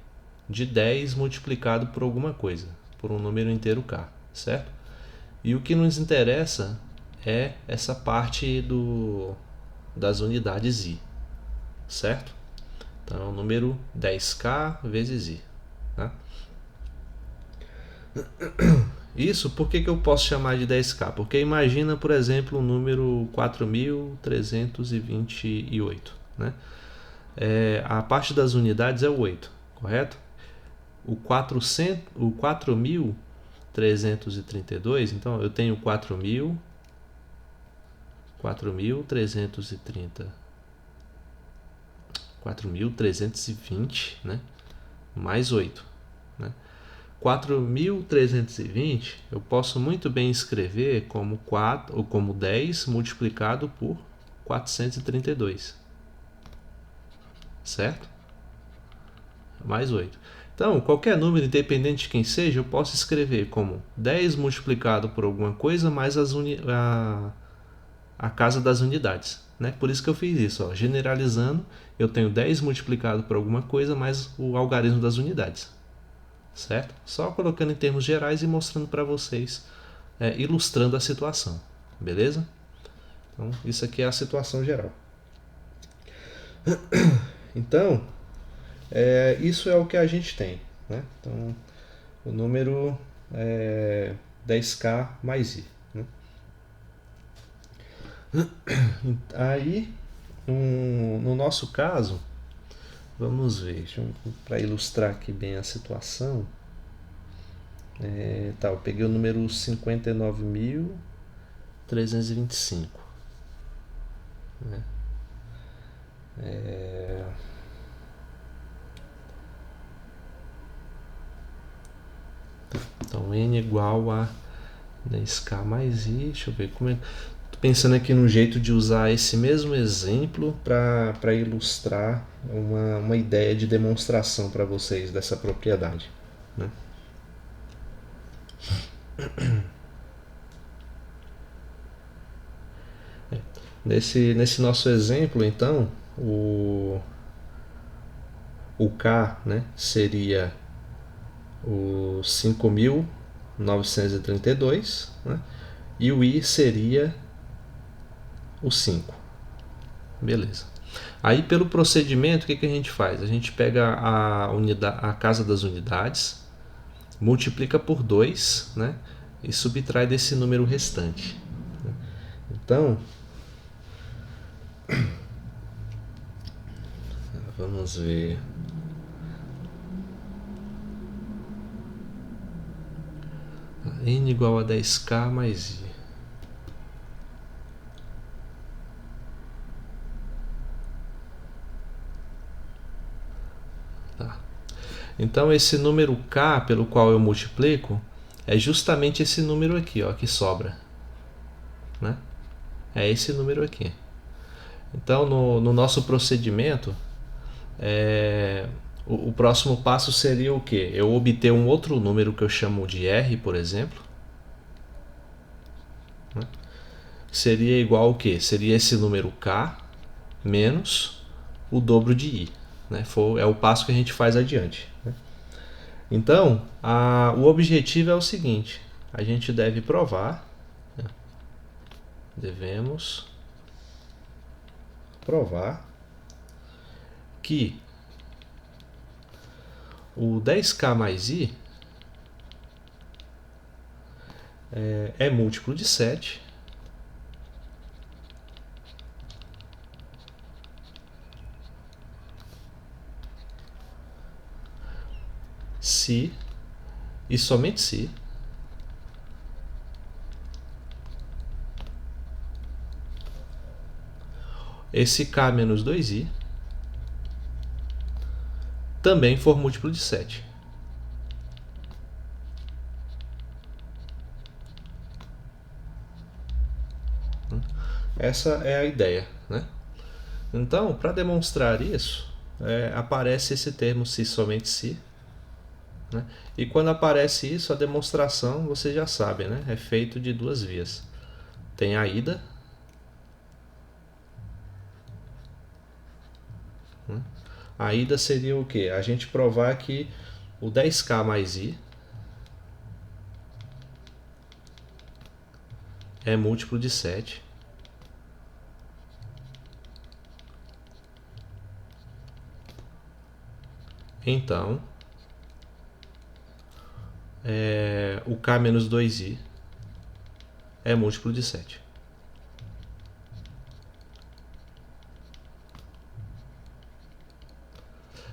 de 10 multiplicado por alguma coisa, por um número inteiro k, certo? E o que nos interessa é essa parte das unidades i, certo? Então é o número 10k vezes i. Tá? Isso, por que eu posso chamar de 10k? Porque imagina, por exemplo, o número 4.328. Né? A parte das unidades é o 8, correto? O 4.332, então eu tenho 4.320, né? Mais 8. Né? 4.320 eu posso muito bem escrever como 4 ou como 10 multiplicado por 432, certo? Mais 8. Então, qualquer número, independente de quem seja, eu posso escrever como 10 multiplicado por alguma coisa mais a casa das unidades. Né? Por isso que eu fiz isso. Ó. Generalizando, eu tenho 10 multiplicado por alguma coisa mais o algarismo das unidades. Certo? Só colocando em termos gerais e mostrando para vocês, ilustrando a situação. Beleza? Então, isso aqui é a situação geral. Então, isso é o que a gente tem. Né? Então, o número é 10k mais i. Né? Aí, no nosso caso, vamos ver, para ilustrar aqui bem a situação. Eu peguei o número 59.325. Né? Então n igual a 10k mais i. Deixa eu ver como é. Tô pensando aqui no jeito de usar esse mesmo exemplo para ilustrar uma ideia de demonstração para vocês dessa propriedade. Né? Nesse nosso exemplo, então, o K, né, seria o 5.932, né, e o I seria o 5. Beleza. Aí, pelo procedimento, o que a gente faz? A gente pega a casa das unidades, multiplica por 2, né, e subtrai desse número restante. Então, vamos ver. N igual a 10k mais i. Tá. Então esse número k pelo qual eu multiplico é justamente esse número aqui, ó, que sobra. Né? É esse número aqui. Então no nosso procedimento, o próximo passo seria o quê? Eu obter um outro número que eu chamo de R, por exemplo. Né? Seria igual ao quê? Seria esse número K menos o dobro de I. Né? É o passo que a gente faz adiante. Né? Então, o objetivo é o seguinte. A gente deve provar. Né? Devemos provar que o 10k mais i é múltiplo de 7 se e somente se esse k menos 2i também for múltiplo de 7. Essa é a ideia, né? Então, para demonstrar isso, aparece esse termo se somente se, né? E quando aparece isso, a demonstração, você já sabe, né? É feito de duas vias. Tem a ida, né? A ida seria o quê? A gente provar que o 10k mais i é múltiplo de 7. Então, o k menos 2i é múltiplo de 7.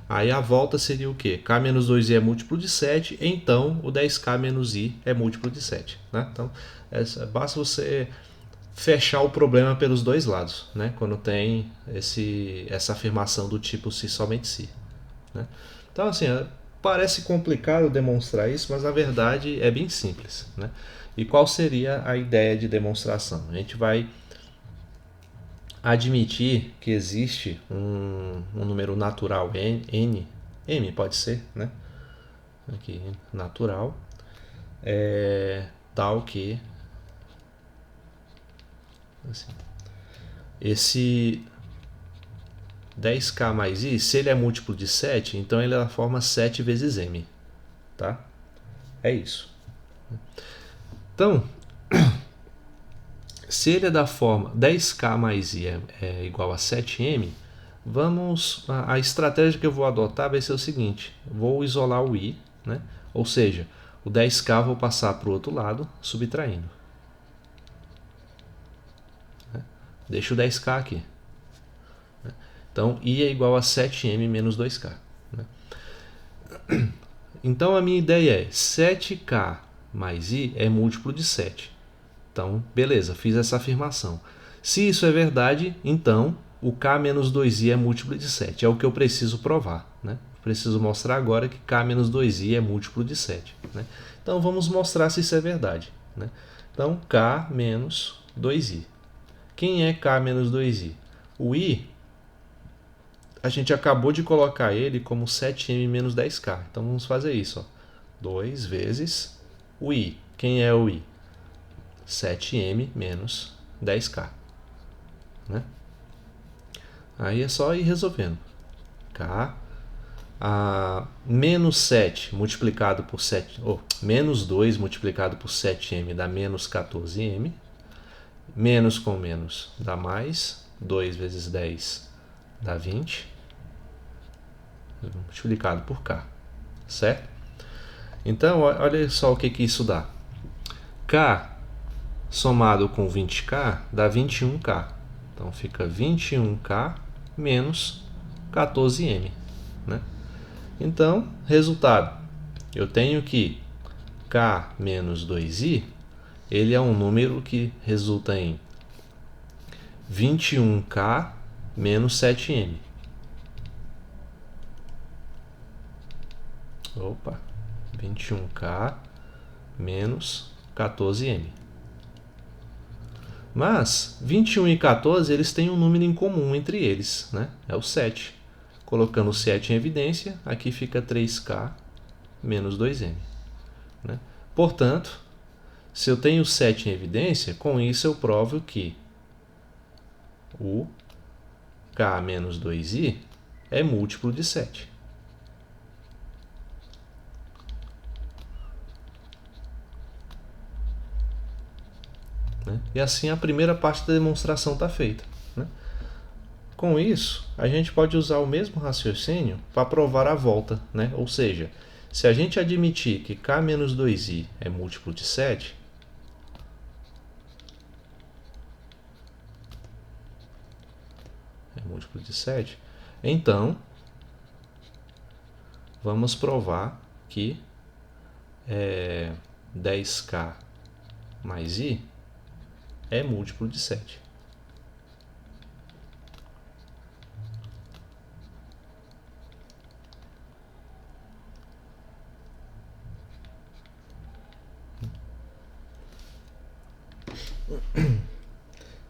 Aí a volta seria o quê? K menos 2i é múltiplo de 7, então o 10k menos i é múltiplo de 7. Né? Então, basta você fechar o problema pelos dois lados, né? Quando tem essa afirmação do tipo se somente se. Né? Então, assim, parece complicado demonstrar isso, mas a verdade é bem simples. Né? E qual seria a ideia de demonstração? A gente vai admitir que existe um número natural n pode ser, né? Aqui, natural, tal que assim, esse 10k mais i, se ele é múltiplo de 7, então ele é da forma 7 vezes m, tá? É isso. Então, se ele é da forma 10k mais i é igual a 7m, a estratégia que eu vou adotar vai ser o seguinte: vou isolar o i, né? Ou seja, o 10k vou passar para o outro lado, subtraindo. Deixa o 10k aqui. Então, i é igual a 7m menos 2k. Então, a minha ideia é 7k mais i é múltiplo de 7. Então, beleza, fiz essa afirmação. Se isso é verdade, então o k menos 2i é múltiplo de 7. É o que eu preciso provar. Né? Preciso mostrar agora que k menos 2i é múltiplo de 7. Né? Então, vamos mostrar se isso é verdade. Né? Então, k menos 2i. Quem é k menos 2i? O i, a gente acabou de colocar ele como 7m menos 10k. Então, vamos fazer isso. 2 vezes o i. Quem é o i? 7m menos 10k. Né? Aí é só ir resolvendo. K, menos 7 multiplicado por 7, menos 2 multiplicado por 7m dá menos 14m. Menos com menos dá mais. 2 vezes 10 dá 20. Multiplicado por k. Certo? Então, olha só o que isso dá. K somado com 20k dá 21k. Então fica 21k menos 14m. Né? Então, resultado. Eu tenho que k menos 2i, ele é um número que resulta em 21k menos 7m. Opa, 21k menos 14m. Mas 21 e 14 eles têm um número em comum entre eles, né? É o 7. Colocando o 7 em evidência, aqui fica 3k menos 2m. Né? Portanto, se eu tenho 7 em evidência, com isso eu provo que o k menos 2i é múltiplo de 7. Né? E assim a primeira parte da demonstração está feita. Né? Com isso, a gente pode usar o mesmo raciocínio para provar a volta. Né? Ou seja, se a gente admitir que k menos 2i é múltiplo de 7, então vamos provar que 10k mais i é múltiplo de 7.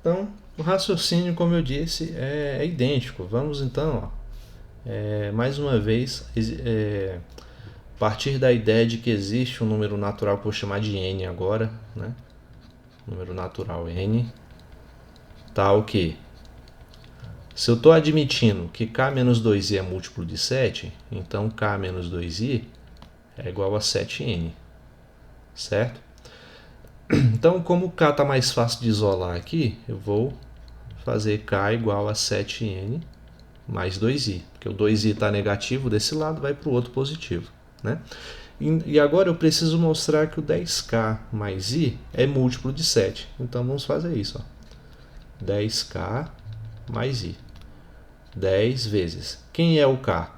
Então, o raciocínio, como eu disse, é idêntico. Vamos então, mais uma vez, partir da ideia de que existe um número natural que eu vou chamar de n agora, né? Número natural n, tal que, se eu estou admitindo que k menos 2i é múltiplo de 7, então k menos 2i é igual a 7n, certo? Então, como k está mais fácil de isolar aqui, eu vou fazer k igual a 7n mais 2i, porque o 2i está negativo desse lado, vai para o outro positivo, né? E agora eu preciso mostrar que o 10k mais i é múltiplo de 7. Então vamos fazer isso. 10k mais i. 10 vezes. Quem é o k?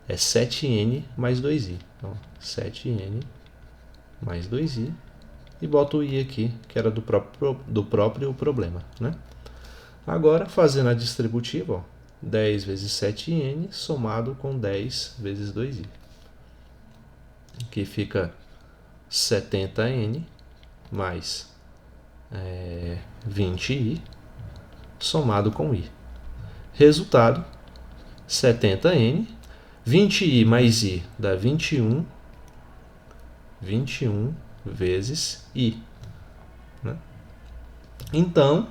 É 7n mais 2i. Então, 7n mais 2i. E boto o i aqui, que era do próprio problema, né? Agora, fazendo a distributiva, 10 vezes 7n somado com 10 vezes 2i. Que fica 70n mais 20i somado com i. Resultado, 70n, 20i mais i dá 21 vezes i. Né? Então,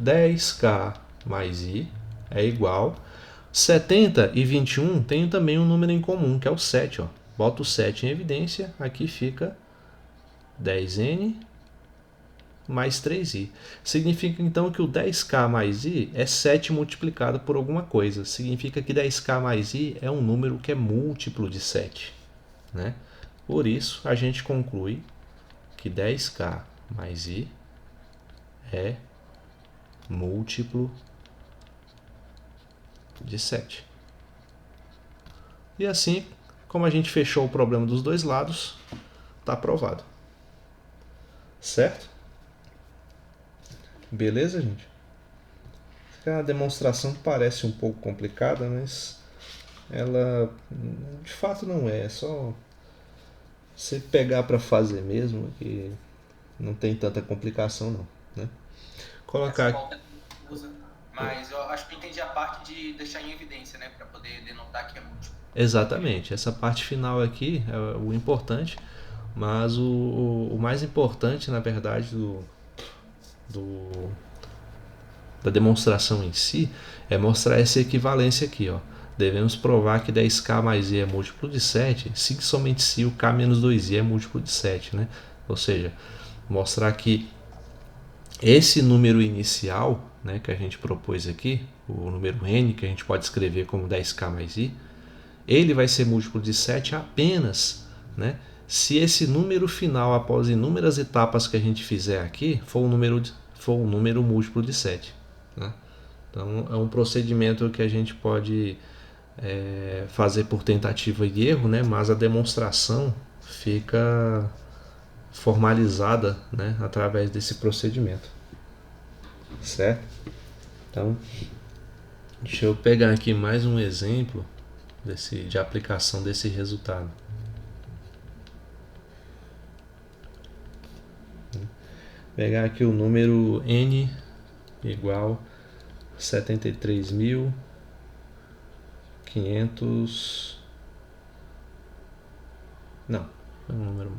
10k mais i é igual. 70 e 21 tem também um número em comum, que é o 7. Ó. Boto o 7 em evidência, aqui fica 10n mais 3i. Significa então que o 10k mais i é 7 multiplicado por alguma coisa. Significa que 10k mais i é um número que é múltiplo de 7. Né? Por isso, a gente conclui que 10k mais i é múltiplo de 7. E assim, como a gente fechou o problema dos dois lados, está aprovado. Certo? Beleza, gente? A demonstração parece um pouco complicada, mas ela de fato não é. É só você pegar para fazer mesmo, que não tem tanta complicação não, né? Colocar. Mas eu acho que eu entendi a parte de deixar em evidência, né, para poder denotar que é múltiplo. Exatamente. Essa parte final aqui é o importante, mas o mais importante, na verdade, da demonstração em si é mostrar essa equivalência aqui, ó. Devemos provar que 10k mais i é múltiplo de 7, se somente se o k menos 2i é múltiplo de 7, né? Ou seja, mostrar que esse número inicial, né, que a gente propôs aqui, o número n, que a gente pode escrever como 10k mais i, ele vai ser múltiplo de 7 apenas, né, se esse número final, após inúmeras etapas que a gente fizer aqui, for um número múltiplo de 7. Né? Então, é um procedimento que a gente pode fazer por tentativa e erro, né, mas a demonstração fica formalizada, né, através desse procedimento. Certo? Então, deixa eu pegar aqui mais um exemplo de aplicação desse resultado. Pegar aqui o número n igual 73.500. Não, é um número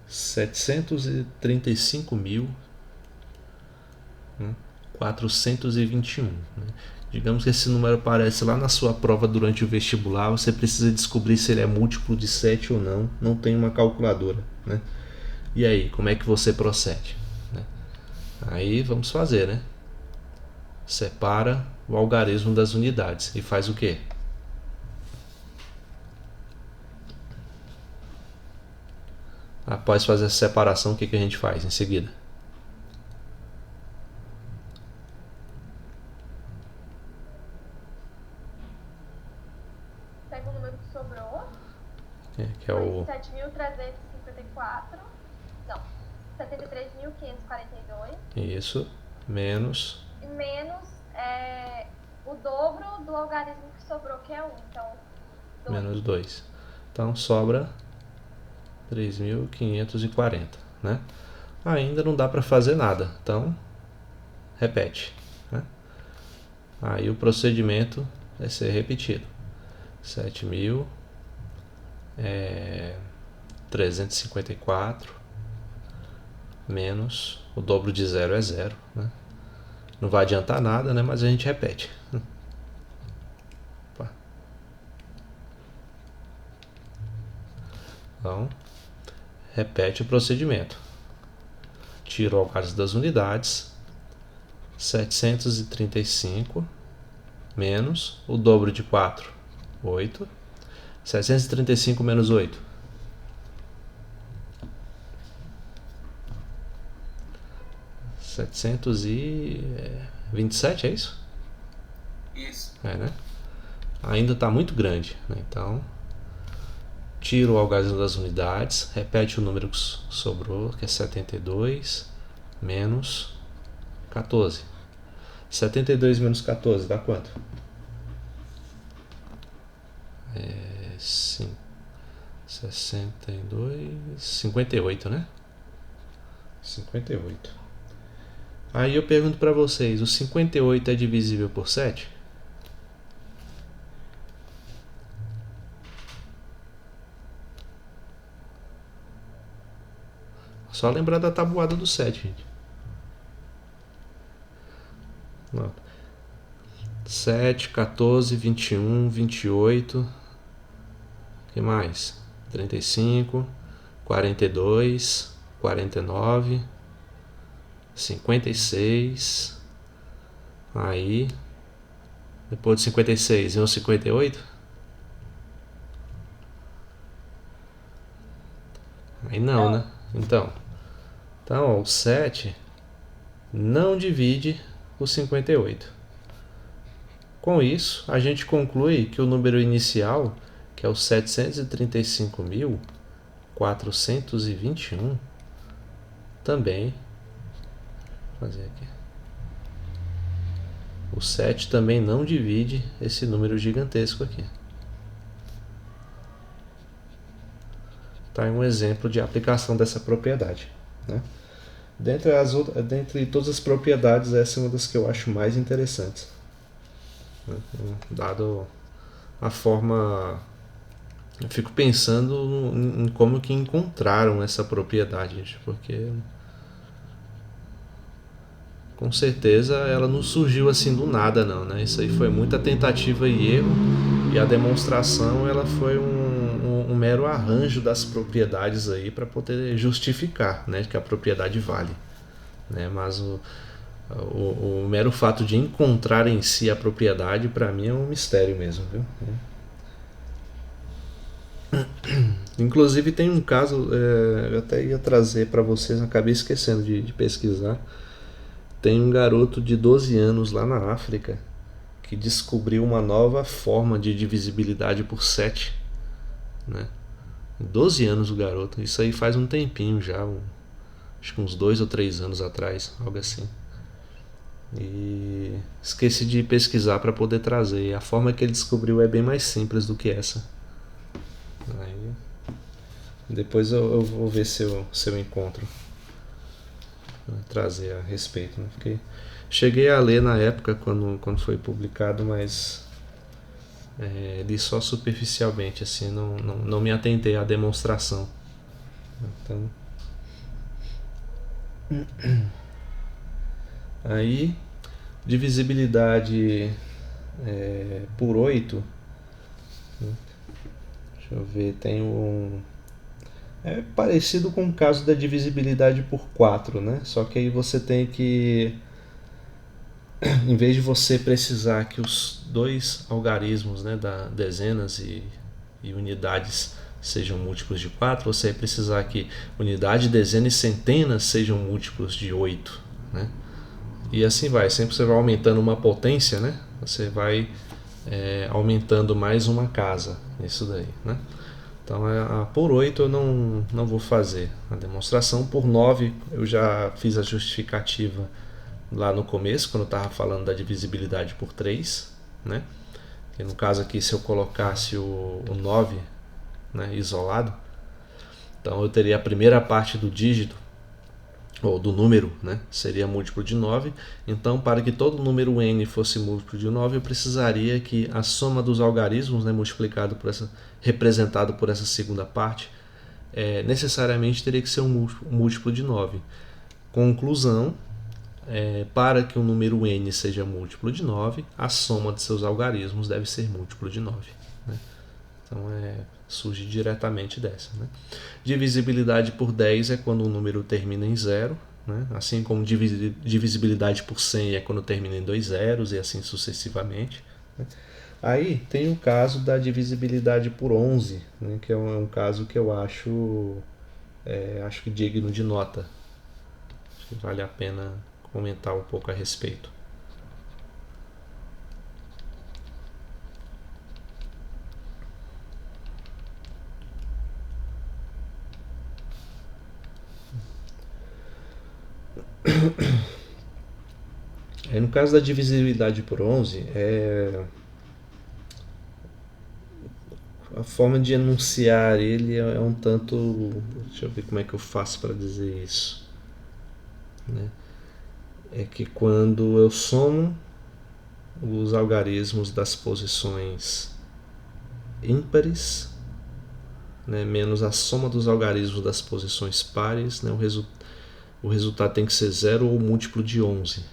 735.421. Né? Digamos que esse número aparece lá na sua prova durante o vestibular, você precisa descobrir se ele é múltiplo de 7 ou não, não tem uma calculadora. Né? E aí, como é que você procede? Né? Aí vamos fazer, né? Separa o algarismo das unidades e faz o quê? Após fazer a separação, o que a gente faz em seguida? Pega o número que sobrou. Que é o 7.354. Não, 73.542. Isso, menos. E menos o dobro do algarismo que sobrou, que é 1. Então, 2. Menos 2. Então sobra 3.540, né? Ainda não dá para fazer nada. Então, repete, né? Aí o procedimento vai ser repetido. 7.354 menos o dobro de 0 é 0, né? Não vai adiantar nada, né? Mas a gente repete. Opa. Então, repete o procedimento. Tira o algarismo das unidades. 735 menos o dobro de 4, 8. 735 menos 8. 727, é isso? Isso. Né? Ainda está muito grande, né? Então, tira o algarismo das unidades, repete o número que sobrou, que é 72, menos 14. 72 menos 14 dá quanto? 58, né? 58. Aí eu pergunto para vocês, o 58 é divisível por 7? Só lembrar da tabuada do 7, gente. 7, 14, 21, 28. O que mais? 35, 42, 49, 56. Aí, depois de 56, vem o 58. Aí não, né? Então, ó, o 7 não divide o 58. Com isso, a gente conclui que o número inicial, que é o 735.421, também, vou fazer aqui, o 7 também não divide esse número gigantesco aqui. Tá aí um exemplo de aplicação dessa propriedade, né? Dentre todas as propriedades, essa é uma das que eu acho mais interessantes, né? Dado a forma, eu fico pensando em como que encontraram essa propriedade, porque com certeza ela não surgiu assim do nada, não, né? Isso aí foi muita tentativa e erro, e a demonstração ela foi um mero arranjo das propriedades aí para poder justificar, né, que a propriedade vale, né? Mas o mero fato de encontrar em si a propriedade, para mim, é um mistério mesmo, viu? Inclusive tem um caso, eu até ia trazer para vocês, acabei esquecendo de pesquisar. Tem um garoto de 12 anos lá na África que descobriu uma nova forma de divisibilidade por 7, né? 12 anos o garoto, isso aí faz um tempinho já, acho que uns 2 ou 3 anos atrás, algo assim. E esqueci de pesquisar para poder trazer. A forma que ele descobriu é bem mais simples do que essa. Aí, depois eu vou ver se eu encontro, trazer a respeito, né? Cheguei a ler na época quando foi publicado, mas li só superficialmente, assim, não me atentei à demonstração. Então, aí, divisibilidade por 8, deixa eu ver, tem é parecido com o caso da divisibilidade por 4, né? Só que aí você tem que, em vez de você precisar que os dois algarismos, né, da dezenas e unidades sejam múltiplos de 4, você vai precisar que unidade, dezena e centenas sejam múltiplos de 8, né? E assim vai, sempre você vai aumentando uma potência, né? Você vai aumentando mais uma casa, isso daí, né? Então por 8 eu não vou fazer a demonstração. Por 9 eu já fiz a justificativa lá no começo, quando eu estava falando da divisibilidade por 3, né? Que no caso aqui, se eu colocasse o 9, né, isolado, então eu teria a primeira parte do dígito ou do número, né, seria múltiplo de 9. Então, para que todo número n fosse múltiplo de 9, eu precisaria que a soma dos algarismos, né, representado por essa segunda parte, necessariamente teria que ser um múltiplo de 9. Conclusão, para que o número n seja múltiplo de 9, a soma de seus algarismos deve ser múltiplo de 9. Né? Então, surge diretamente dessa. Né? Divisibilidade por 10 é quando o número termina em 0, né? Assim como divisibilidade por 100 é quando termina em 2 zeros e assim sucessivamente. Né? Aí tem o caso da divisibilidade por 11, né? Que é um caso que eu acho que digno de nota. Acho que vale a pena comentar um pouco a respeito. No caso da divisibilidade por 11, a forma de enunciar ele é um tanto... Deixa eu ver como é que eu faço para dizer isso. Né? É que quando eu somo os algarismos das posições ímpares, né, menos a soma dos algarismos das posições pares, né, o resultado tem que ser 0 ou múltiplo de 11.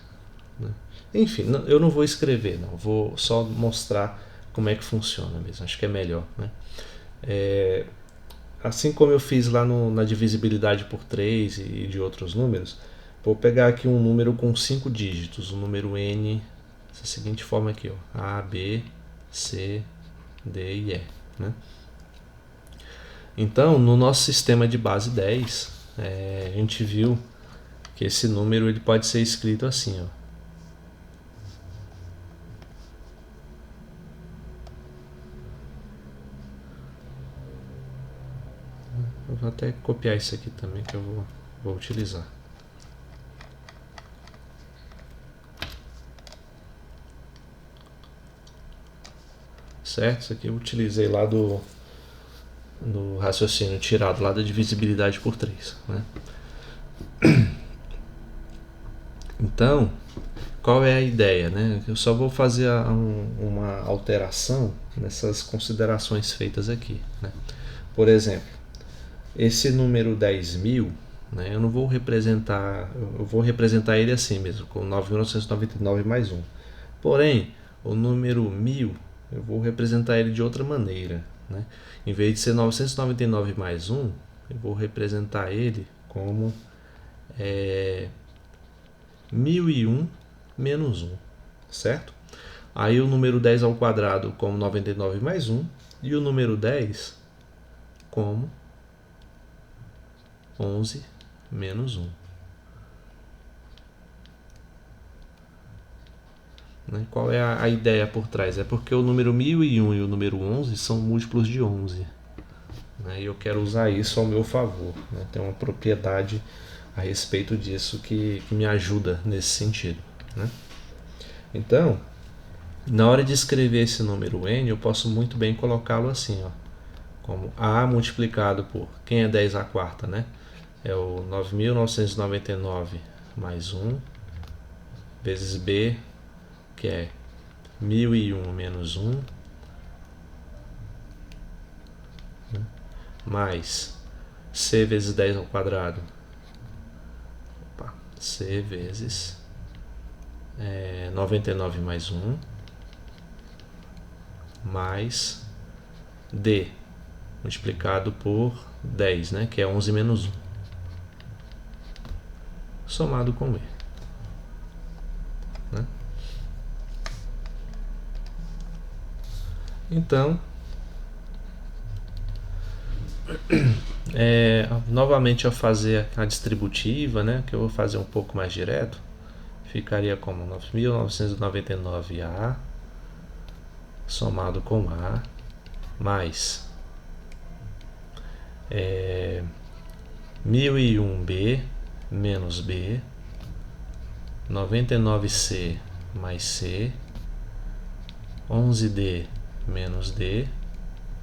Né? Enfim, eu não vou escrever, não, vou só mostrar como é que funciona mesmo, acho que é melhor. Né? Assim como eu fiz lá na divisibilidade por 3 e de outros números, vou pegar aqui um número com 5 dígitos, o número n, dessa seguinte forma aqui, ó, A, B, C, D e E. Né? Então, no nosso sistema de base 10, a gente viu que esse número ele pode ser escrito assim, ó. Eu vou até copiar isso aqui também que eu vou utilizar. Certo? Isso aqui eu utilizei lá do raciocínio tirado lá da divisibilidade por 3. Né? Então, qual é a ideia? Né? Eu só vou fazer uma alteração nessas considerações feitas aqui. Né? Por exemplo, esse número 10.000, né, eu não vou representar, eu vou representar ele assim mesmo, com 9.999 mais 1. Porém, o número 1000, eu vou representar ele de outra maneira. Né? Em vez de ser 999 mais 1, eu vou representar ele como 1001 menos 1, certo? Aí o número 10 ao quadrado como 99 mais 1 e o número 10 como 11 menos 1. Né? Qual é a ideia por trás? É porque o número 1001 e o número 11 são múltiplos de 11. Né? E eu quero usar isso ao meu favor. Né? Tem uma propriedade a respeito disso que me ajuda nesse sentido. Né? Então, na hora de escrever esse número n, eu posso muito bem colocá-lo assim, ó, como A multiplicado por, quem é 10 à quarta, né? É o 9.999 mais 1, vezes B, que é 1001 menos 1, mais C vezes 10 ao quadrado, C vezes 99 mais 1, mais D multiplicado por 10, né, que é 11 menos 1, somado com E. Né? Então, novamente ao fazer a distributiva, né, que eu vou fazer um pouco mais direto, ficaria como 9.999A somado com A mais 1001B menos B, 99C mais C, 11D menos D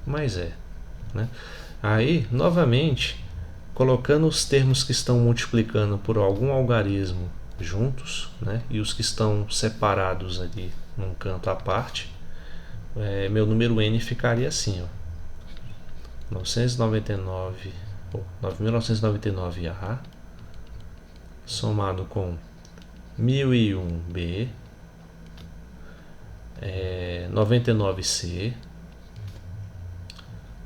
mais E. Né? Aí, novamente, colocando os termos que estão multiplicando por algum algarismo juntos, né, e os que estão separados ali num canto à parte, meu número n ficaria assim, ó, 999A somado com 1001B, 99C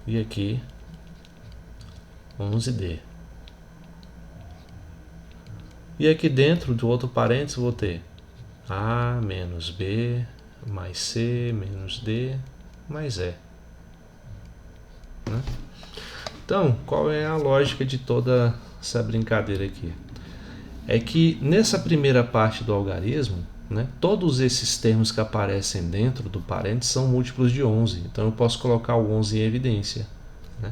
e aqui 11D. E aqui dentro do outro parênteses vou ter A menos B mais C menos D mais E. Né? Então, qual é a lógica de toda essa brincadeira aqui? É que nessa primeira parte do algarismo, né, todos esses termos que aparecem dentro do parênteses são múltiplos de 11. Então eu posso colocar o 11 em evidência. Né?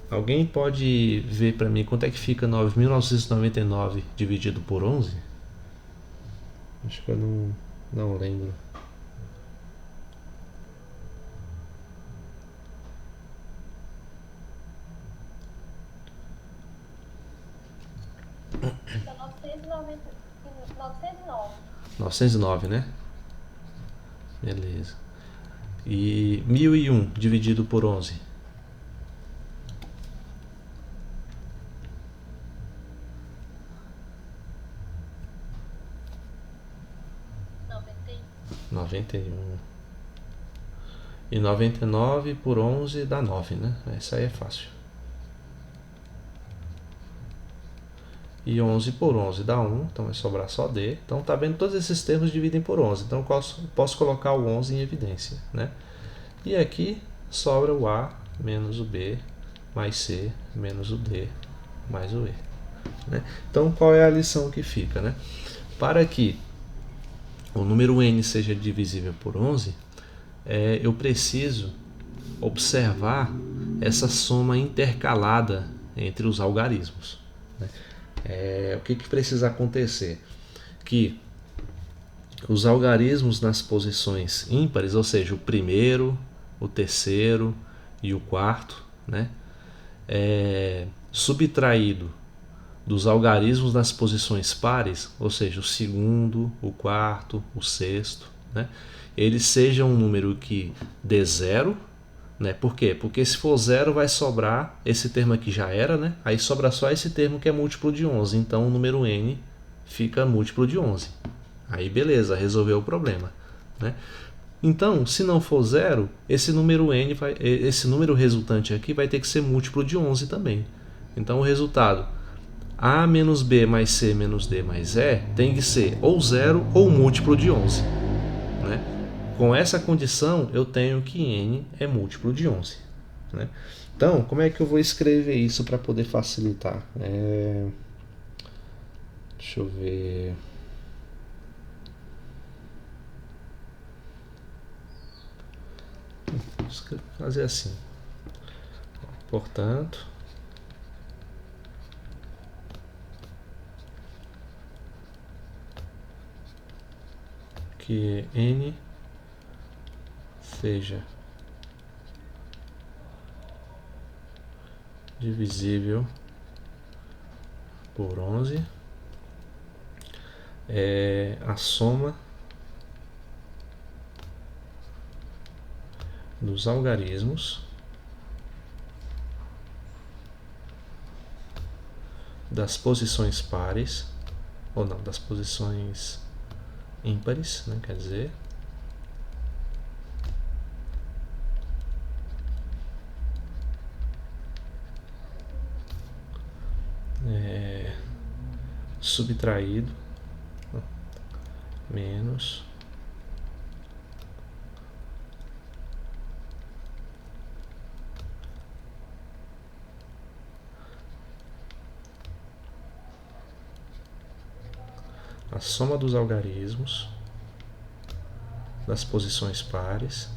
Alguém pode ver para mim quanto é que fica 9.999 dividido por 11? Acho que eu não lembro. Então, 909. 909, né? Beleza. E 1001 dividido por 11? 91. E 99 por 11 dá 9, né? Essa aí é fácil. E 11 por 11 dá 1, então vai sobrar só D. Então tá vendo, todos esses termos dividem por 11. Então eu posso colocar o 11 em evidência, né? E aqui sobra o A menos o B mais C menos o D mais o E. Né? Então qual é a lição que fica? Né? Para que o número n seja divisível por 11, eu preciso observar essa soma intercalada entre os algarismos. Né? O que precisa acontecer? Que os algarismos nas posições ímpares, ou seja, o primeiro, o terceiro e o quarto, né, subtraído dos algarismos nas posições pares, ou seja, o segundo, o quarto, o sexto, né, eles sejam um número que dê zero. Né? Por quê? Porque se for zero vai sobrar, esse termo aqui já era, né? Aí sobra só esse termo que é múltiplo de 11, então o número n fica múltiplo de 11. Aí beleza, resolveu o problema. Né? Então, se não for zero, esse número resultante aqui vai ter que ser múltiplo de 11 também. Então o resultado A menos B mais C menos D mais E tem que ser ou zero ou múltiplo de 11. Né? Com essa condição, eu tenho que n é múltiplo de 11. Né? Então, como é que eu vou escrever isso para poder facilitar? Deixa eu ver. Vou fazer assim. Portanto, que n seja divisível por 11 é a soma dos algarismos das posições pares, ou não, das posições ímpares, né, quer dizer, subtraído menos a soma dos algarismos das posições pares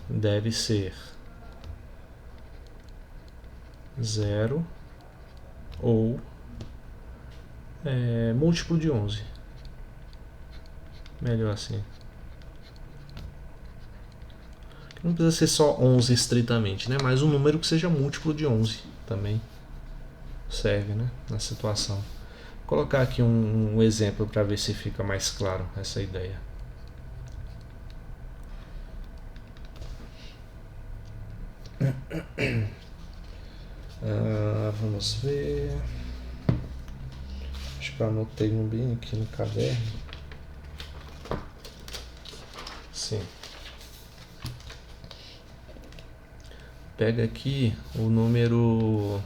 deve ser zero ou múltiplo de 11. Melhor assim. Não precisa ser só 11 estritamente, né? Mas um número que seja múltiplo de 11 também serve, né? Na situação. Vou colocar aqui um exemplo para ver se fica mais claro essa ideia. Vamos ver. Acho que eu anotei um bem aqui no caderno. Sim. Pega aqui o número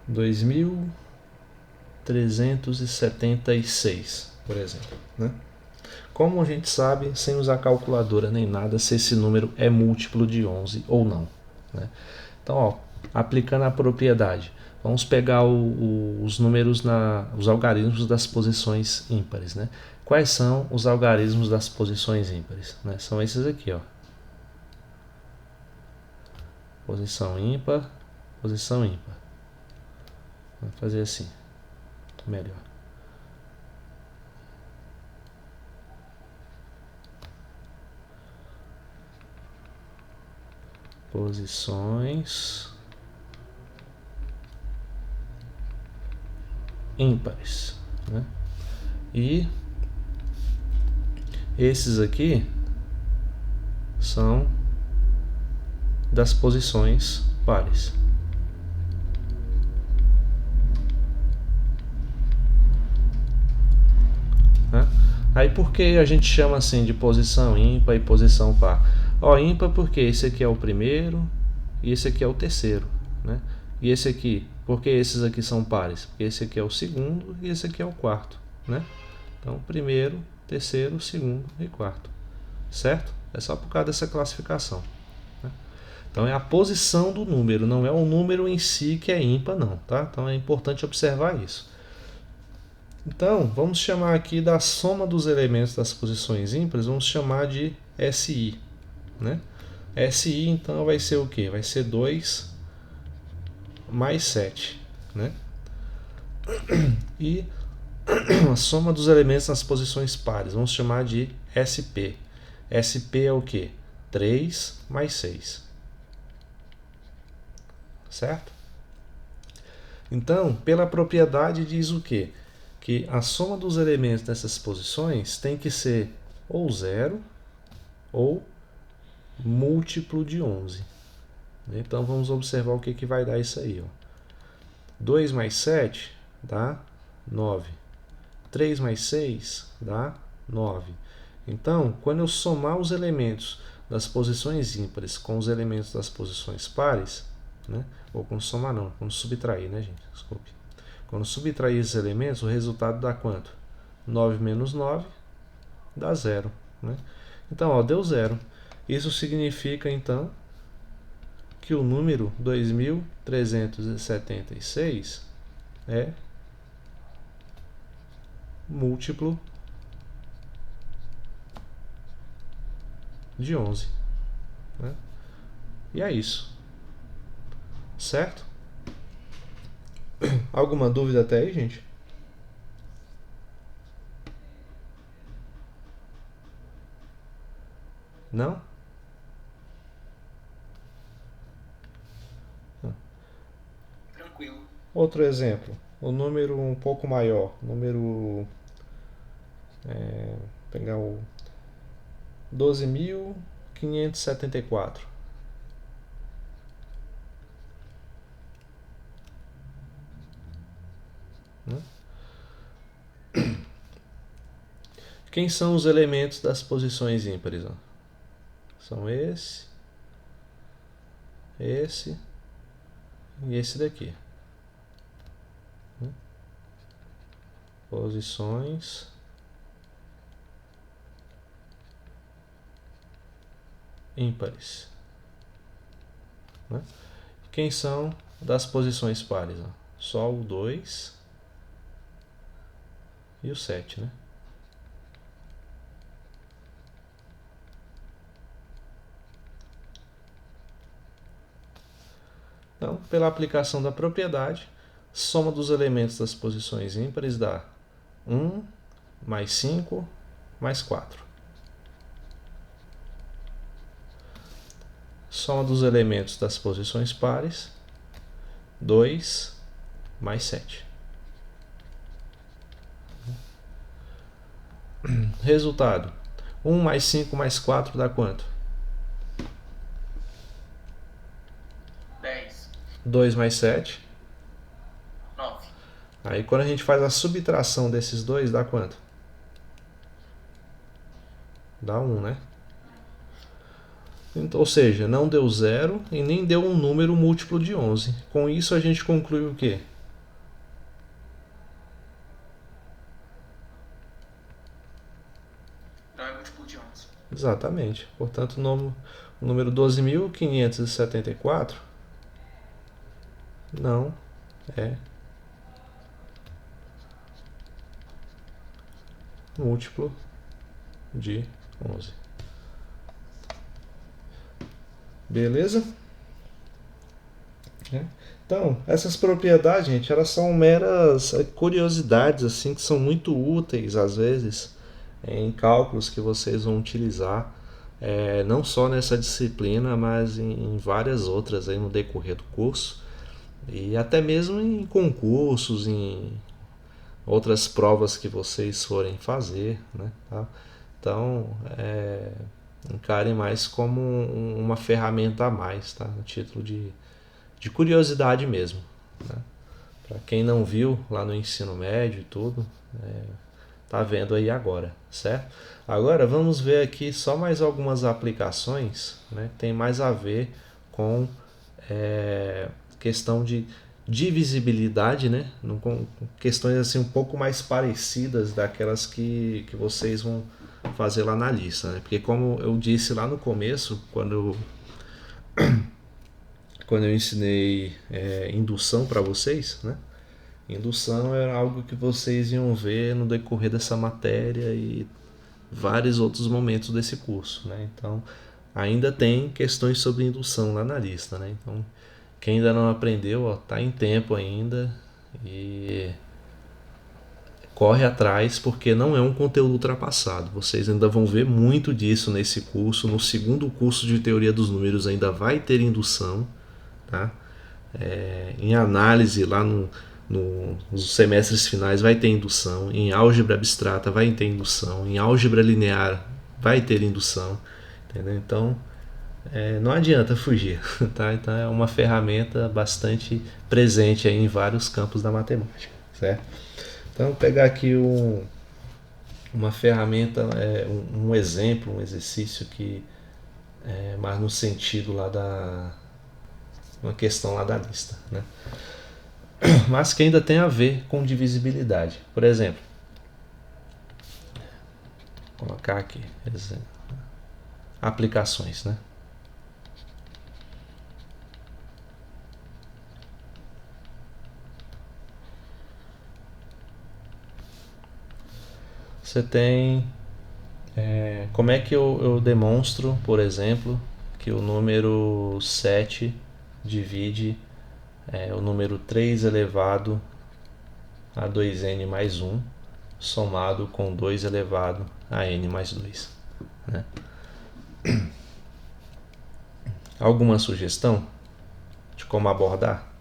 2376, por exemplo, né? Como a gente sabe, sem usar calculadora nem nada, se esse número é múltiplo de 11 ou não, né? Então, ó, aplicando a propriedade, vamos pegar os números, os algarismos das posições ímpares, né? Quais são os algarismos das posições ímpares, né? São esses aqui, ó. Posição ímpar, posição ímpar. Vamos fazer assim, melhor. Posições ímpares, né? E esses aqui são das posições pares. Né? Aí por que a gente chama assim de posição ímpar e posição par? Ó, ímpar porque esse aqui é o primeiro e esse aqui é o terceiro, né? E esse aqui, porque esses aqui são pares? Porque esse aqui é o segundo e esse aqui é o quarto, né? Então, primeiro, terceiro, segundo e quarto, certo? É só por causa dessa classificação, né? Então, é a posição do número, não é o número em si que é ímpar, não, tá? Então, é importante observar isso. Então, vamos chamar aqui da soma dos elementos das posições ímpares, vamos chamar de SI, né? SI, então, vai ser o quê? Vai ser 2 mais 7, né? E a soma dos elementos nas posições pares, vamos chamar de SP. SP é o quê? 3 mais 6. Certo? Então, pela propriedade diz o quê? Que a soma dos elementos dessas posições tem que ser ou 0 ou múltiplo de 11. Então, vamos observar o que vai dar isso aí, ó. 2 mais 7 dá 9. 3 mais 6 dá 9. Então, quando eu somar os elementos das posições ímpares com os elementos das posições pares, né? Ou quando somar não, quando subtrair, né, gente? Desculpe. Quando subtrair esses elementos, o resultado dá quanto? 9 menos 9 dá 0, né? Então, ó, deu 0. Isso significa, então, que o número 2376 é múltiplo de 11, né? E é isso, certo? Alguma dúvida até aí, gente? Não? Tranquilo. Outro exemplo, o número um pouco maior, número pegar o 12.574, né? Quem são os elementos das posições ímpares? Ó? São esse e esse daqui. Posições ímpares, né? Quem são das posições pares? Ó? Só o 2 e o 7, né? Então, pela aplicação da propriedade, soma dos elementos das posições ímpares dá 1 mais 5, mais 4. Soma dos elementos das posições pares, 2 mais 7. Resultado: 1 mais 5 mais 4 dá quanto? 10. 2 mais 7. 9. Aí quando a gente faz a subtração desses dois, dá quanto? Dá 1, né? Então, ou seja, não deu 0 e nem deu um número múltiplo de 11. Com isso a gente conclui o quê? Não é múltiplo de 11. Exatamente. Portanto, o número 12.574 não é múltiplo de 11. Beleza? Então, essas propriedades, gente, elas são meras curiosidades, assim, que são muito úteis, às vezes, em cálculos que vocês vão utilizar, não só nessa disciplina, mas em várias outras aí no decorrer do curso, e até mesmo em concursos, em outras provas que vocês forem fazer, né? Tá? Então, encarem mais como uma ferramenta a mais, tá? No título de curiosidade mesmo, né? Para quem não viu lá no ensino médio e tudo, tá vendo aí agora, certo? Agora vamos ver aqui só mais algumas aplicações, né? Que tem mais a ver com questão de divisibilidade, né? Com questões assim um pouco mais parecidas daquelas que vocês vão fazer lá na lista, né? Porque como eu disse lá no começo, quando eu ensinei indução para vocês, né? Indução era algo que vocês iam ver no decorrer dessa matéria e vários outros momentos desse curso, né? Então, ainda tem questões sobre indução lá na lista, né? Então, quem ainda não aprendeu, ó, tá em tempo ainda e corre atrás, porque não é um conteúdo ultrapassado. Vocês ainda vão ver muito disso nesse curso. No segundo curso de teoria dos números ainda vai ter indução, tá? Em análise lá nos semestres finais vai ter indução, em álgebra abstrata vai ter indução, em álgebra linear vai ter indução, entendeu? Então não adianta fugir, tá? Então é uma ferramenta bastante presente aí em vários campos da matemática, certo? Então vou pegar aqui uma ferramenta, um exemplo, um exercício que mais no sentido lá uma questão lá da lista, né? Mas que ainda tem a ver com divisibilidade. Por exemplo, vou colocar aqui aplicações, né? Você tem como é que eu demonstro, por exemplo, que o número 7 divide o número 3 elevado a 2n mais 1 somado com 2 elevado a n mais 2, né? Alguma sugestão de como abordar?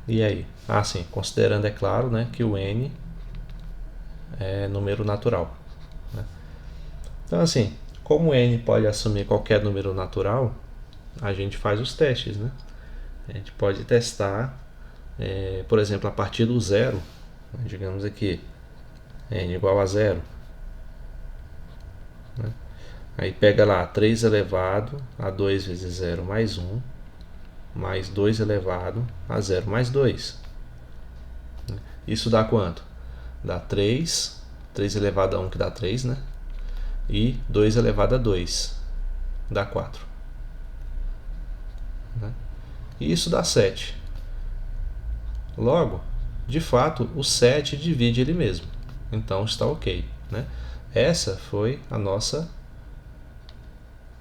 E aí? Sim, considerando, é claro, né, que o n é número natural, né? Então, assim, como n pode assumir qualquer número natural, a gente faz os testes, né? A gente pode testar, por exemplo, a partir do zero, né, digamos aqui, n igual a 0. Né? Aí pega lá 3 elevado a 2 vezes 0 mais 1, mais 2 elevado a 0 mais 2. Isso dá quanto? Dá 3 elevado a 1 que dá 3, né? E 2 elevado a 2 dá 4. Né? E isso dá 7. Logo, de fato, o 7 divide ele mesmo. Então está ok, né? Essa foi a nossa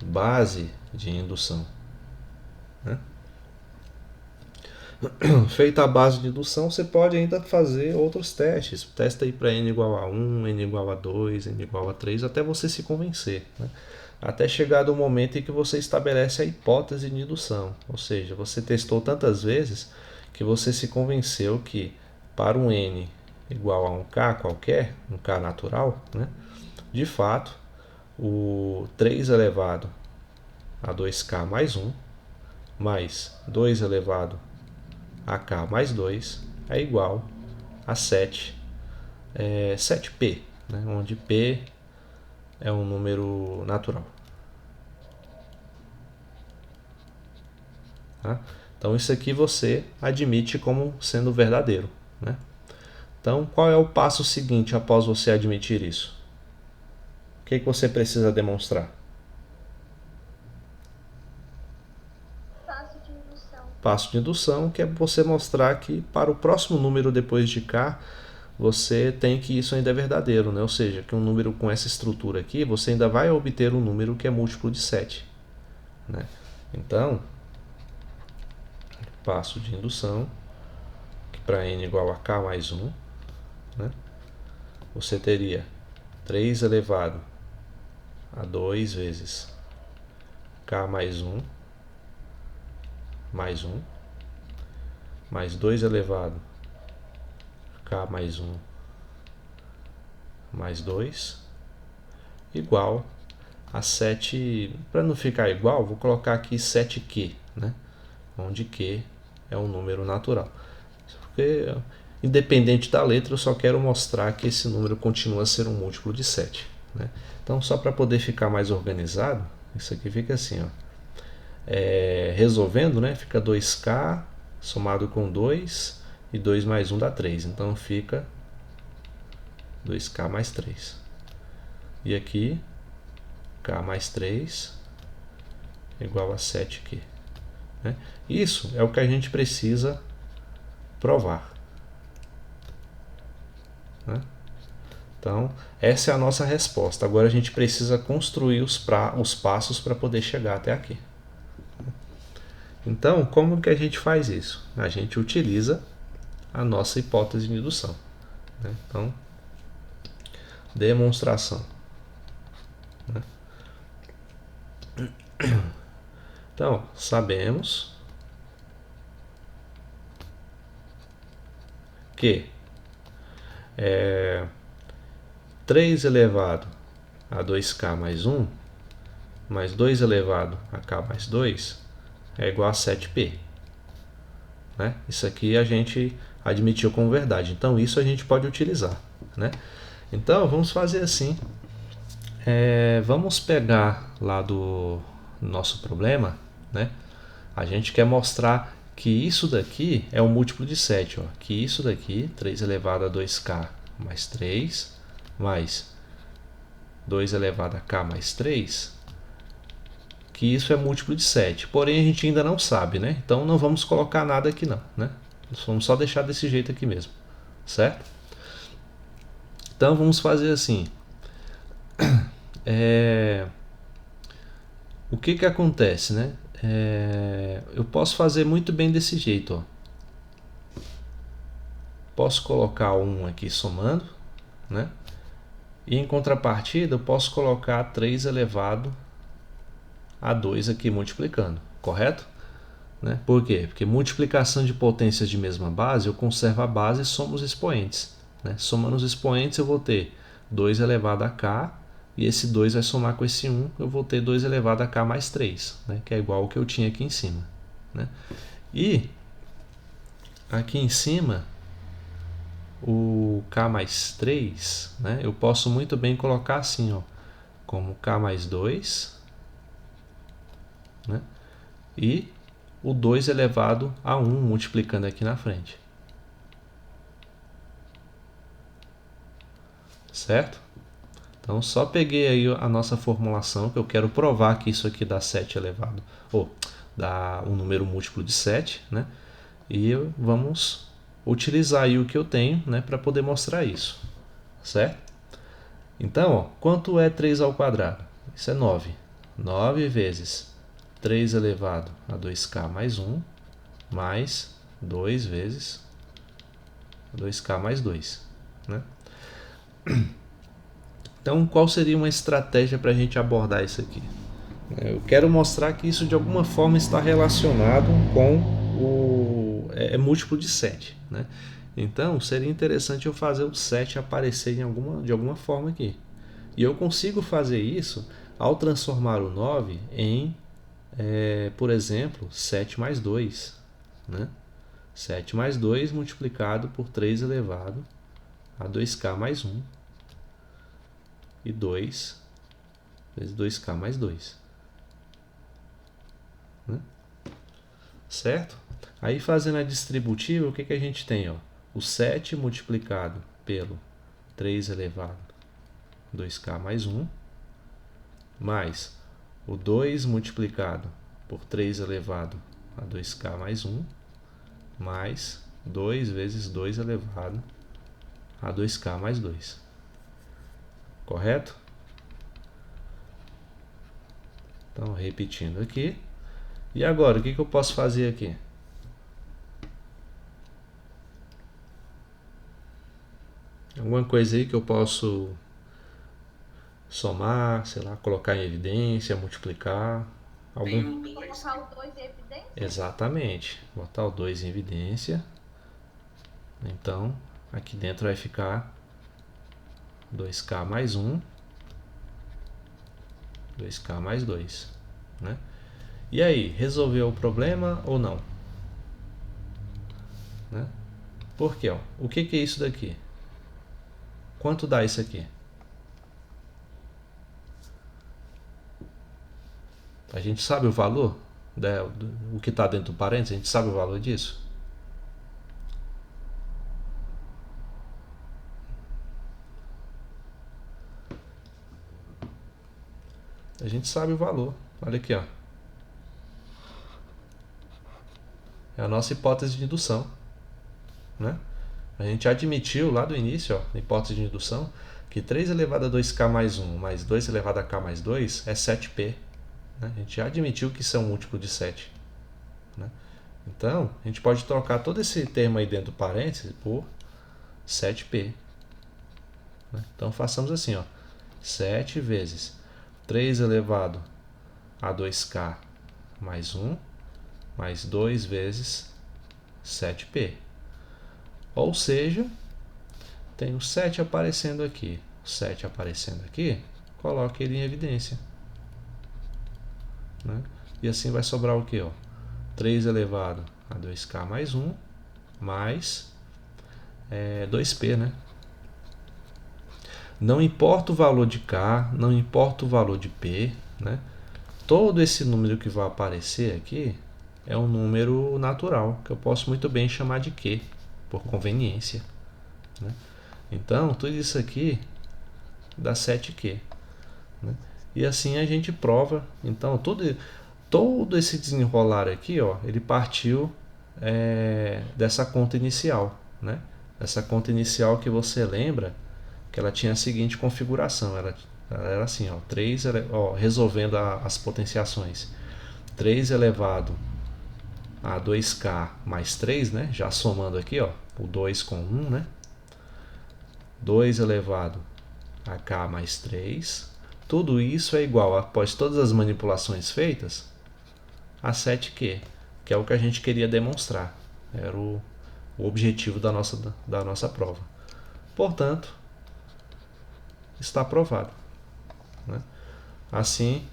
base de indução, né? Feita a base de indução, você pode ainda fazer outros testes. Testa aí para n igual a 1, n igual a 2, n igual a 3, até você se convencer, né? Até chegar do momento em que você estabelece a hipótese de indução. Ou seja, você testou tantas vezes que você se convenceu que para um n igual a um k qualquer, um k natural, né? De fato, o 3 elevado a 2k mais 1 mais 2 elevado a k mais 2 é igual a 7p, né? Onde p é um número natural. Tá? Então isso aqui você admite como sendo verdadeiro, né? Então qual é o passo seguinte após você admitir isso? O que você precisa demonstrar? Passo de indução. Passo de indução, que é você mostrar que para o próximo número depois de k, você tem que isso ainda é verdadeiro, né? Ou seja, que um número com essa estrutura aqui, você ainda vai obter um número que é múltiplo de 7, né? Então, passo de indução, que para n igual a k mais 1, né? Você teria 3 elevado a 2 vezes k mais 1 mais 1, mais 2 elevado a k mais 1 mais 2, igual a 7, para não ficar igual, vou colocar aqui 7q, né? Onde q é um número natural. Porque, independente da letra, eu só quero mostrar que esse número continua a ser um múltiplo de 7, né? Então, só para poder ficar mais organizado, isso aqui fica assim, ó. Resolvendo, né? Fica 2k somado com 2 e 2 mais 1 dá 3. Então, fica 2k mais 3. E aqui, k mais 3 igual a 7q, né? Isso é o que a gente precisa provar, né? Então, essa é a nossa resposta. Agora a gente precisa construir os passos para poder chegar até aqui. Então, como que a gente faz isso? A gente utiliza a nossa hipótese de indução, né? Então, demonstração, né? Então, sabemos que 3 elevado a 2k mais 1 mais 2 elevado a k mais 2 é igual a 7p, né? Isso aqui a gente admitiu como verdade. Então isso a gente pode utilizar, né? Então vamos fazer assim. Vamos pegar lá do nosso problema, né? A gente quer mostrar que isso daqui é um múltiplo de 7, ó. Que isso daqui, 3 elevado a 2k mais 3, mais 2 elevado a k mais 3, que isso é múltiplo de 7. Porém, a gente ainda não sabe, né? Então não vamos colocar nada aqui não, né? Vamos só deixar desse jeito aqui mesmo, certo? Então vamos fazer assim. O que que acontece, né? Eu posso fazer muito bem desse jeito, ó. Posso colocar 1 aqui somando, né? E em contrapartida eu posso colocar 3 elevado a 2 aqui multiplicando, correto? Né? Por quê? Porque multiplicação de potências de mesma base, eu conservo a base e somo os expoentes, né? Somando os expoentes eu vou ter 2 elevado a k, e esse 2 vai somar com esse 1, eu vou ter 2 elevado a k mais 3, né? Que é igual ao que eu tinha aqui em cima, né? E aqui em cima, o k mais 3, né? Eu posso muito bem colocar assim, ó, como k mais 2, né? E o 2 elevado a 1 multiplicando aqui na frente, certo? Então só peguei aí a nossa formulação, que eu quero provar que isso aqui dá 7 elevado, ou dá um número múltiplo de 7, né? E vamos utilizar aí o que eu tenho, né, para poder mostrar isso, certo? Então, ó, quanto é 3 ao quadrado? Isso é 9. 9 vezes 3 elevado a 2k mais 1, mais 2 vezes 2k mais 2. Né? Então, qual seria uma estratégia para a gente abordar isso aqui? Eu quero mostrar que isso de alguma forma está relacionado com o múltiplo de 7. Né? Então, seria interessante eu fazer o 7 aparecer de alguma forma aqui. E eu consigo fazer isso ao transformar o 9 em, por exemplo, 7 mais 2. Né? 7 mais 2 multiplicado por 3 elevado a 2k mais 1. E 2 vezes 2k mais 2. Né? Certo? Aí fazendo a distributiva, o que a gente tem? Ó? O 7 multiplicado pelo 3 elevado a 2k mais 1, mais o 2 multiplicado por 3 elevado a 2k mais 1, mais 2 vezes 2 elevado a 2k mais 2. Correto? Então, repetindo aqui. E agora, o que eu posso fazer aqui? Alguma coisa aí que eu posso somar, sei lá, colocar em evidência, multiplicar. Tem o 2. Colocar o 2 em evidência? Exatamente. Botar o 2 em evidência. Então, aqui dentro vai ficar 2k mais 1, 2k mais 2. Né? E aí, resolveu o problema ou não? Né? Por quê? Ó? O que é isso daqui? Quanto dá isso aqui? A gente sabe o valor? O que está dentro do parênteses? A gente sabe o valor disso? A gente sabe o valor. Olha aqui, ó. É a nossa hipótese de indução. Né? A gente admitiu lá do início, ó, na hipótese de indução, que 3 elevado a 2k mais 1 mais 2 elevado a k mais 2 é 7p. Né? A gente já admitiu que isso é um múltiplo de 7. Né? Então, a gente pode trocar todo esse termo aí dentro do parênteses por 7p. Né? Então, façamos assim, ó, 7 vezes 3 elevado a 2k mais 1 mais 2 vezes 7p. Ou seja, tem o 7 aparecendo aqui. O 7 aparecendo aqui, coloque ele em evidência. Né? E assim vai sobrar o que? 3 elevado a 2k mais 1 mais 2p. Né? Não importa o valor de k, não importa o valor de p. Né? Todo esse número que vai aparecer aqui é um número natural, que eu posso muito bem chamar de q, por conveniência. Né? Então, tudo isso aqui dá 7q. Né? E assim a gente prova. Então, todo esse desenrolar aqui, ó, ele partiu dessa conta inicial. Né? Essa conta inicial que você lembra que ela tinha a seguinte configuração. Ela era assim, ó, 3, ó, resolvendo as potenciações. 3 elevado a 2k mais 3, né? Já somando aqui, ó, o 2 com 1, né? 2 elevado a k mais 3. Tudo isso é igual, após todas as manipulações feitas, a 7q, que é o que a gente queria demonstrar. Era o objetivo da nossa prova. Portanto, está aprovado. Né? Assim,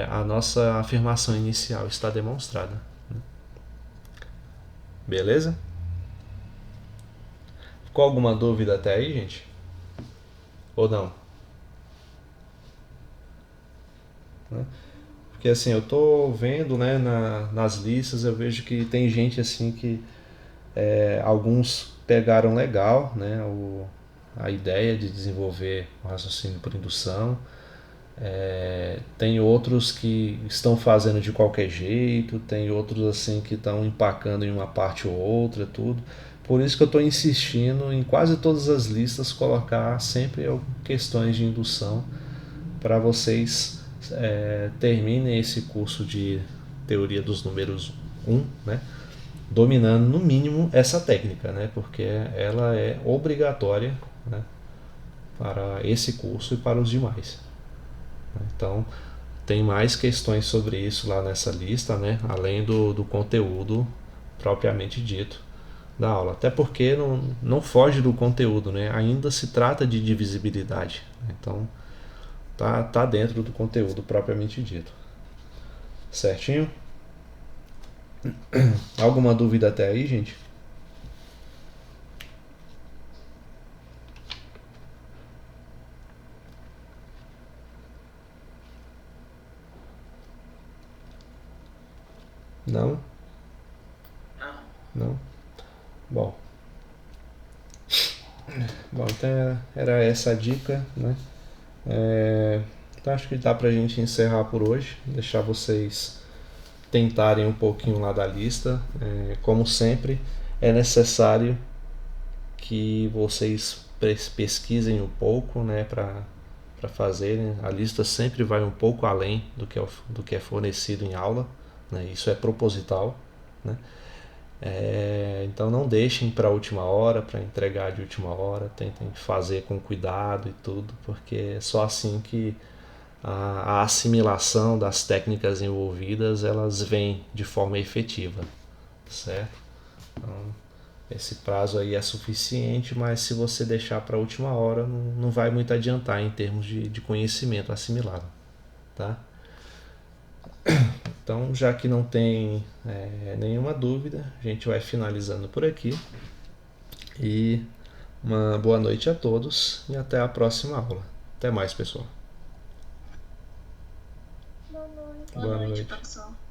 a nossa afirmação inicial está demonstrada. Né? Beleza? Ficou alguma dúvida até aí, gente? Ou não? Né? Porque assim, eu tô vendo, né, nas listas, eu vejo que tem gente assim que alguns pegaram legal, né, a ideia de desenvolver o raciocínio por indução. Tem outros que estão fazendo de qualquer jeito, tem outros assim que estão empacando em uma parte ou outra, tudo. Por isso que eu estou insistindo em quase todas as listas colocar sempre questões de indução para vocês terminem esse curso de teoria dos números 1, né? Dominando no mínimo essa técnica, né? Porque ela é obrigatória, né? Para esse curso e para os demais. Então tem mais questões sobre isso lá nessa lista, né? Além do conteúdo propriamente dito da aula, até porque não foge do conteúdo, né? Ainda se trata de divisibilidade, então tá dentro do conteúdo propriamente dito. Certinho? Alguma dúvida até aí, gente? Não? Não? Bom, então era essa a dica, né? Então acho que dá pra gente encerrar por hoje, deixar vocês tentarem um pouquinho lá da lista. Como sempre, é necessário que vocês pesquisem um pouco, né, para fazerem. A lista sempre vai um pouco além do que é fornecido em aula, né? Isso é proposital, né? Então não deixem para a última hora, para entregar de última hora, tentem fazer com cuidado e tudo, porque é só assim que a assimilação das técnicas envolvidas elas vêm de forma efetiva, certo? Então, esse prazo aí é suficiente, mas se você deixar para a última hora não vai muito adiantar em termos de conhecimento assimilado, tá? Então, já que não tem nenhuma dúvida, a gente vai finalizando por aqui. E uma boa noite a todos e até a próxima aula. Até mais, pessoal. Boa noite. Boa noite, professor.